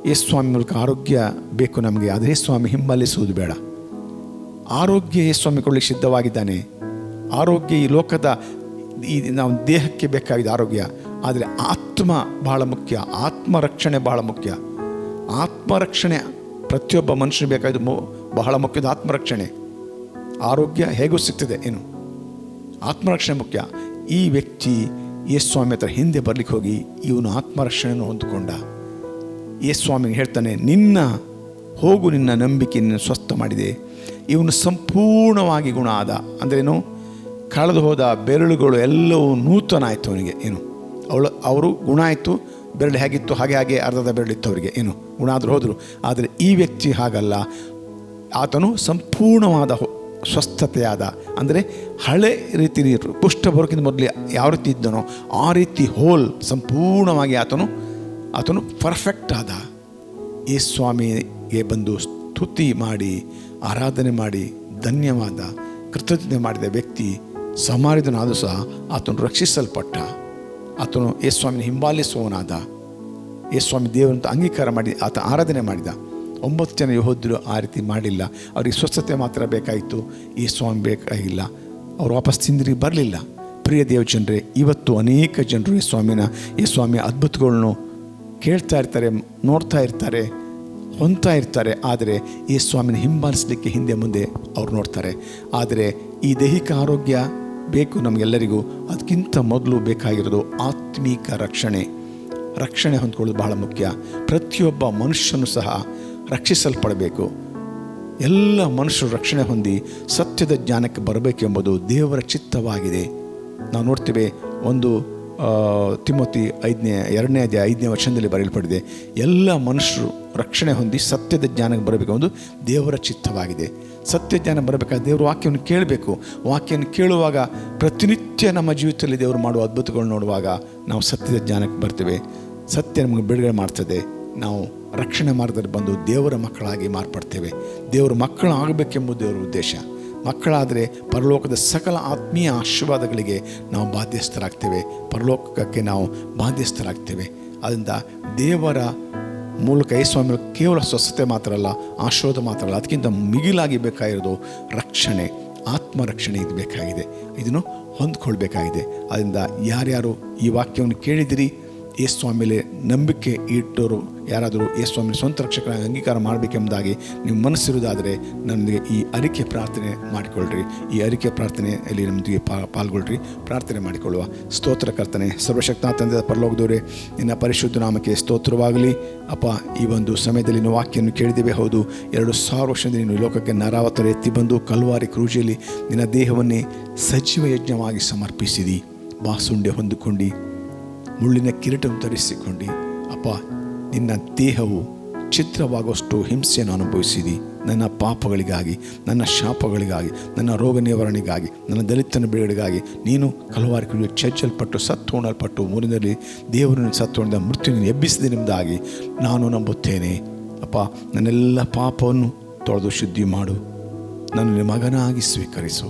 ಯೇಸುಸ್ವಾಮಿ ಮೂಲಕ ಆರೋಗ್ಯ ಬೇಕು ನಮಗೆ, ಆದರೆ ಯೇಸುಸ್ವಾಮಿ ಹಿಂಬಾಲಿಸುವುದು ಬೇಡ. ಆರೋಗ್ಯ ಯೇಸುಸ್ವಾಮಿ ಕೊಡಲಿಕ್ಕೆ ಸಿದ್ಧವಾಗಿದ್ದಾನೆ. ಆರೋಗ್ಯ ಈ ಲೋಕದ ನಾವು ದೇಹಕ್ಕೆ ಬೇಕಾಗಿದೆ ಆರೋಗ್ಯ, ಆದರೆ ಆತ್ಮ ಬಹಳ ಮುಖ್ಯ. ಆತ್ಮರಕ್ಷಣೆ ಬಹಳ ಮುಖ್ಯ. ಆತ್ಮರಕ್ಷಣೆ ಪ್ರತಿಯೊಬ್ಬ ಮನುಷ್ಯನಿಗೆ ಬೇಕಾದ ಬಹಳ ಮುಖ್ಯದ ಆತ್ಮರಕ್ಷಣೆ. ಆರೋಗ್ಯ ಹೇಗೂ ಸಿಗ್ತದೆ, ಏನು ಆತ್ಮರಕ್ಷಣೆ ಮುಖ್ಯ. ಈ ವ್ಯಕ್ತಿ ಯೇಸುಸ್ವಾಮಿ ಹತ್ರ ಹಿಂದೆ ಬರಲಿಕ್ಕೆ ಹೋಗಿ ಇವನು ಆತ್ಮರಕ್ಷಣೆಯನ್ನು ಹೊಂದಿಕೊಂಡ. ಯೇಸುಸ್ವಾಮಿಗೆ ಹೇಳ್ತಾನೆ, ಹೋಗು, ನಿನ್ನ ನಂಬಿಕೆ ನಿನ್ನ ಸ್ವಸ್ಥ ಮಾಡಿದೆ. ಇವನು ಸಂಪೂರ್ಣವಾಗಿ ಗುಣ ಆದ. ಅಂದ್ರೇನು? ಕಳೆದು ಹೋದ ಬೆರಳುಗಳು ಎಲ್ಲವೂ ನೂತನ ಆಯಿತು ಅವನಿಗೆ. ಏನು ಅವರು ಗುಣ ಆಯಿತು, ಬೆರಳು ಹೇಗಿತ್ತು ಹಾಗೆ ಅರ್ಧದ ಬೆರಳಿತ್ತು ಅವರಿಗೆ, ಏನು ಗುಣ ಆದರೂ ಹೋದರು. ಆದರೆ ಈ ವ್ಯಕ್ತಿ ಹಾಗಲ್ಲ. ಆತನು ಸಂಪೂರ್ಣವಾದ ಸ್ವಸ್ಥತೆಯಾದ, ಅಂದರೆ ಹಳೆ ರೀತಿ ಪುಷ್ಟ ಬರೋಕ್ಕಿಂತ ಮೊದಲು ಯಾವ ರೀತಿ ಇದ್ದನೋ ಆ ರೀತಿ ಸಂಪೂರ್ಣವಾಗಿ ಆತನು ಪರ್ಫೆಕ್ಟ್ ಆದ. ಯೇಸುಸ್ವಾಮಿಗೆ ಬಂದು ಸ್ತುತಿ ಮಾಡಿ ಆರಾಧನೆ ಮಾಡಿ ಧನ್ಯವಾದ ಕೃತಜ್ಞತೆ ಮಾಡಿದ ವ್ಯಕ್ತಿ ಸಮಾರಿದನಾದರೂ ಸಹ ಆತನು ರಕ್ಷಿಸಲ್ಪಟ್ಟ. ಆತನು ಯೇಸುಸ್ವಾಮಿನ ಹಿಂಬಾಲಿಸುವವನಾದ. ಯೇಸುಸ್ವಾಮಿ ದೇವರಂತ ಅಂಗೀಕಾರ ಮಾಡಿ ಆತ ಆರಾಧನೆ ಮಾಡಿದ. 9 ಜನ ಯೆಹೂದ್ಯರು ಆ ರೀತಿ ಮಾಡಲಿಲ್ಲ. ಅವರಿಗೆ ಸ್ವಸ್ಥತೆ ಮಾತ್ರ ಬೇಕಾಯಿತು, ಯೇಸುಸ್ವಾಮಿ ಬೇಕಾಗಿಲ್ಲ. ಅವರು ವಾಪಸ್ ತಿಂದಿರಿ ಬರಲಿಲ್ಲ. ಪ್ರಿಯ ದೇವಜನರೇ, ಇವತ್ತು ಅನೇಕ ಜನರು ಯೇಸುಸ್ವಾಮಿಯ ಅದ್ಭುತಗಳನ್ನು ಕೇಳ್ತಾ ಇರ್ತಾರೆ, ನೋಡ್ತಾ ಇರ್ತಾರೆ, ಹೊಂದ್ತಾ ಇರ್ತಾರೆ. ಆದರೆ ಯೇಸುಸ್ವಾಮಿನ ಹಿಂಬಾಲಿಸಲಿಕ್ಕೆ ಹಿಂದೆ ಮುಂದೆ ಅವ್ರು ನೋಡ್ತಾರೆ. ಆದರೆ ಈ ದೈಹಿಕ ಆರೋಗ್ಯ ಬೇಕು ನಮಗೆಲ್ಲರಿಗೂ. ಅದಕ್ಕಿಂತ ಮೊದಲು ಬೇಕಾಗಿರೋದು ಆತ್ಮೀಕ ರಕ್ಷಣೆ ಹೊಂದ್ಕೊಳ್ಳೋದು ಬಹಳ ಮುಖ್ಯ. ಪ್ರತಿಯೊಬ್ಬ ಮನುಷ್ಯನು ಸಹ ರಕ್ಷಿಸಲ್ಪಡಬೇಕು. ಎಲ್ಲ ಮನುಷ್ಯರು ರಕ್ಷಣೆ ಹೊಂದಿ ಸತ್ಯದ ಜ್ಞಾನಕ್ಕೆ ಬರಬೇಕೆಂಬುದು ದೇವರ ಚಿತ್ತವಾಗಿದೆ. ನಾವು ನೋಡ್ತೇವೆ, 1 ತಿಮೋತಿ 2ನೇ ಅಧ್ಯಾಯ 5ನೇ ವಚನದಲ್ಲಿ ಬರೆಯಲ್ಪಟ್ಟಿದೆ, ಎಲ್ಲ ಮನುಷ್ಯರು ರಕ್ಷಣೆ ಹೊಂದಿ ಸತ್ಯದ ಜ್ಞಾನಕ್ಕೆ ಬರಬೇಕೆಂಬುದು ದೇವರ ಚಿತ್ತವಾಗಿದೆ. ಸತ್ಯ ಜ್ಞಾನ ಬರಬೇಕಾದ್ರೆ ದೇವರ ವಾಕ್ಯವನ್ನು ಕೇಳಬೇಕು. ವಾಕ್ಯವನ್ನು ಕೇಳುವಾಗ ಪ್ರತಿನಿತ್ಯ ನಮ್ಮ ಜೀವಿತದಲ್ಲಿ ದೇವರು ಮಾಡುವ ಅದ್ಭುತಗಳು ನೋಡುವಾಗ ನಾವು ಸತ್ಯದ ಜ್ಞಾನಕ್ಕೆ ಬರ್ತೇವೆ. ಸತ್ಯ ನಮಗೆ ಬಿಡುಗಡೆ ಮಾಡ್ತದೆ. ನಾವು ರಕ್ಷಣೆ ಮಾರ್ಗದಲ್ಲಿ ಬಂದು ದೇವರ ಮಕ್ಕಳಾಗಿ ಮಾರ್ಪಡ್ತೇವೆ. ದೇವರ ಮಕ್ಕಳಾಗಬೇಕೆಂಬುದು ದೇವರ ಉದ್ದೇಶ. ಮಕ್ಕಳಾದರೆ ಪರಲೋಕದ ಸಕಲ ಆತ್ಮೀಯ ಆಶೀರ್ವಾದಗಳಿಗೆ ನಾವು ಬಾಧ್ಯಸ್ಥರಾಗ್ತೇವೆ, ಪರಲೋಕಕ್ಕೆ ನಾವು ಬಾಧ್ಯಸ್ಥರಾಗ್ತೇವೆ. ಅದರಿಂದ ದೇವರ ಮೂಲಕ ಯೇಸುಸ್ವಾಮಿ ಕೇವಲ ಸ್ವಸ್ಥತೆ ಮಾತ್ರ ಅಲ್ಲ, ಆಶೀರ್ವಾದ ಮಾತ್ರ ಅಲ್ಲ, ಅದಕ್ಕಿಂತ ಮಿಗಿಲಾಗಿ ಬೇಕಾಗಿರೋದು ರಕ್ಷಣೆ, ಆತ್ಮರಕ್ಷಣೆ ಇದು ಬೇಕಾಗಿದೆ. ಇದನ್ನು ಹೊಂದ್ಕೊಳ್ಬೇಕಾಗಿದೆ. ಅದರಿಂದ ಯಾರ್ಯಾರು ಈ ವಾಕ್ಯವನ್ನು ಕೇಳಿದಿರಿ, ಯೇಸುಸ್ವಾಮಿಯಲ್ಲಿ ನಂಬಿಕೆ ಇಟ್ಟವರು ಯಾರಾದರೂ ಯೇಸುಸ್ವಾಮಿ ಸ್ವಂತ ರಕ್ಷಕರಾಗಿ ಅಂಗೀಕಾರ ಮಾಡಬೇಕೆಂಬುದಾಗಿ ನಿಮ್ಮ ಮನಸ್ಸಿರುವುದಾದರೆ ನನಗೆ ಈ ಅರಿಕೆ ಪ್ರಾರ್ಥನೆ ಮಾಡಿಕೊಳ್ಳ್ರಿ. ಈ ಅರಿಕೆ ಪ್ರಾರ್ಥನೆಯಲ್ಲಿ ನಮ್ಮೊಂದಿಗೆ ಪಾಲ್ಗೊಳ್ಳ್ರಿ. ಪ್ರಾರ್ಥನೆ ಮಾಡಿಕೊಳ್ಳುವ. ಸ್ತೋತ್ರ ಕರ್ತನೆ, ಸರ್ವಶಕ್ತ ತಂದೆಯ ಪರಲೋಕದವರೇ, ನಿನ್ನ ಪರಿಶುದ್ಧ ನಾಮಕ್ಕೆ ಸ್ತೋತ್ರವಾಗಲಿ. ಅಪ್ಪ, ಈ ಒಂದು ಸಮಯದಲ್ಲಿ ನೀನು ವಾಕ್ಯವನ್ನು ಕೇಳಿದ್ದೇವೆ. ಹೌದು, 2000 ವರ್ಷದಿಂದ ನೀನು ಲೋಕಕ್ಕೆ ನರಾವತ್ತರ ಎತ್ತಿ ಬಂದು ಕಲ್ವಾರಿ ಕ್ರೂಜಲ್ಲಿ ನಿನ್ನ ದೇಹವನ್ನೇ ಸಜೀವ ಯಜ್ಞವಾಗಿ ಸಮರ್ಪಿಸಿದಿ. ಬಾಸುಂಡೆ ಹೊಂದಿಕೊಂಡು ಮುಳ್ಳಿನ ಕಿರೀಟವನ್ನು ಧರಿಸಿಕೊಂಡು ಅಪ್ಪ ನಿನ್ನ ದೇಹವು ಚಿತ್ರವಾಗುವಷ್ಟು ಹಿಂಸೆಯನ್ನು ಅನುಭವಿಸಿದಿ. ನನ್ನ ಪಾಪಗಳಿಗಾಗಿ, ನನ್ನ ಶಾಪಗಳಿಗಾಗಿ, ನನ್ನ ರೋಗ ನಿವಾರಣೆಗಾಗಿ, ನನ್ನ ದಲಿತನ ಬಿಡುಗಡೆಗಾಗಿ ನೀನು ಕಲವಾರಿ ಚಚ್ಚಲ್ಪಟ್ಟು ಸತ್ತೋಣಲ್ಪಟ್ಟು ಮೂರನೇದಲ್ಲಿ ದೇವರನ್ನು ಸತ್ತೋಣಿದ ಮೃತ್ಯುವನ್ನು ಎಬ್ಬಿಸಿದೆನೆಂಬುದಾಗಿ ನಾನು ನಂಬುತ್ತೇನೆ. ಅಪ್ಪ, ನನ್ನೆಲ್ಲ ಪಾಪವನ್ನು ತೊಳೆದು ಶುದ್ಧಿ ಮಾಡು. ನನ್ನ ಮಗನಾಗಿ ಸ್ವೀಕರಿಸು.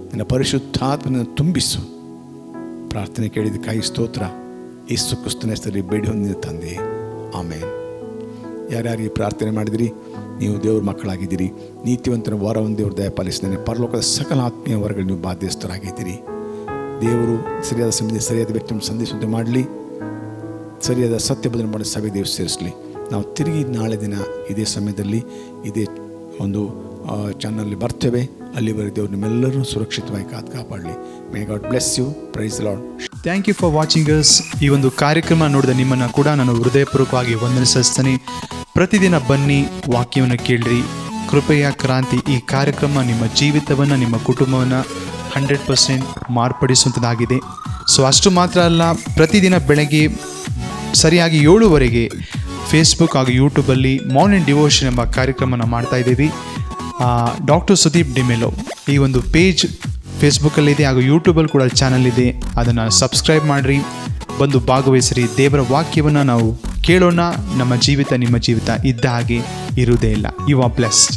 ನಿನ್ನ ಪರಿಶುದ್ಧಾತ್ಮನ ತುಂಬಿಸು. ಪ್ರಾರ್ಥನೆ ಕೇಳಿದ ಕೈ ಸ್ತೋತ್ರ. ಯೇಸು ಕ್ರಿಸ್ತನ ಹೆಸರಲ್ಲಿ ಬೇಡಿ ಹೊಂದಿದ ತಂದೆ, ಆಮೇನ್. ಯಾರ್ಯಾರು ಈ ಪ್ರಾರ್ಥನೆ ಮಾಡಿದಿರಿ, ನೀವು ದೇವ್ರ ಮಕ್ಕಳಾಗಿದ್ದೀರಿ. ನೀತಿವಂತನ ವಾರವನ್ನು ದೇವರು ದಯಪಾಲಿಸಿದ್ದಾನೆ. ಪರಲೋಕದ ಸಕಲ ಆತ್ಮೀಯ ವರ್ಗಗಳು ನೀವು ಬಾಧ್ಯಸ್ಥರಾಗಿದ್ದೀರಿ. ದೇವರು ಸರಿಯಾದ ಸಮಯದಲ್ಲಿ ಸರಿಯಾದ ವ್ಯಕ್ತಿಯನ್ನು ಸಂದೇಶವಂತೆ ಮಾಡಲಿ. ಸರಿಯಾದ ಸತ್ಯ ಬದಲು ಮಾಡಿ ಸಭೆ ದೇವರು ಸೇರಿಸಲಿ. ನಾವು ತಿರುಗಿ ನಾಳೆ ದಿನ ಇದೇ ಸಮಯದಲ್ಲಿ ಇದೇ ಒಂದು ಚಾನಲ್ನಲ್ಲಿ ಬರ್ತೇವೆ. ಅಲ್ಲಿವರೆಗೆ ದೇವರು ನಿಮ್ಮೆಲ್ಲರೂ ಸುರಕ್ಷಿತವಾಗಿ ಕಾಪಾಡಲಿ. May God bless you. Praise Lord. Thank you for watching us. ಈ ಒಂದು ಕಾರ್ಯಕ್ರಮ ನೋಡಿದ ನಿಮ್ಮನ್ನು ಕೂಡ ನಾನು ಹೃದಯಪೂರ್ವಕವಾಗಿ ವಂದನಿಸ್ತೀನಿ. ಪ್ರತಿದಿನ ಬನ್ನಿ, ವಾಕ್ಯವನ್ನು ಕೇಳ್ರಿ. ಕೃಪೆಯ ಕ್ರಾಂತಿ ಈ ಕಾರ್ಯಕ್ರಮ ನಿಮ್ಮ ಜೀವಿತವನ್ನು, ನಿಮ್ಮ ಕುಟುಂಬವನ್ನು 100% ಮಾರ್ಪಡಿಸುವಂಥದ್ದಾಗಿದೆ. ಸೊ ಅಷ್ಟು ಮಾತ್ರ ಅಲ್ಲ, ಪ್ರತಿದಿನ ಬೆಳಗ್ಗೆ ಸರಿಯಾಗಿ 7:00 ಫೇಸ್ಬುಕ್ ಹಾಗೂ ಯೂಟ್ಯೂಬಲ್ಲಿ ಮಾರ್ನಿಂಗ್ ಡಿವೋಷನ್ ಎಂಬ ಕಾರ್ಯಕ್ರಮನ ಮಾಡ್ತಾ ಇದ್ದೀವಿ. ಡಾಕ್ಟರ್ ಸುದೀಪ್ ಡಿಮೆಲೋ ಈ ಒಂದು ಪೇಜ್ ಫೇಸ್ಬುಕ್ಕಲ್ಲಿದೆ ಹಾಗೂ ಯೂಟ್ಯೂಬಲ್ಲಿ ಕೂಡ ಚಾನಲ್ ಇದೆ. ಅದನ್ನು ಸಬ್ಸ್ಕ್ರೈಬ್ ಮಾಡಿರಿ, ಬಂದು ಭಾಗವಹಿಸಿರಿ. ದೇವರ ವಾಕ್ಯವನ್ನು ನಾವು ಕೇಳೋಣ. ನಮ್ಮ ಜೀವಿತ ನಿಮ್ಮ ಜೀವಿತ ಇದ್ದ ಹಾಗೆ ಇರುವುದೇ ಇಲ್ಲ. You are blessed.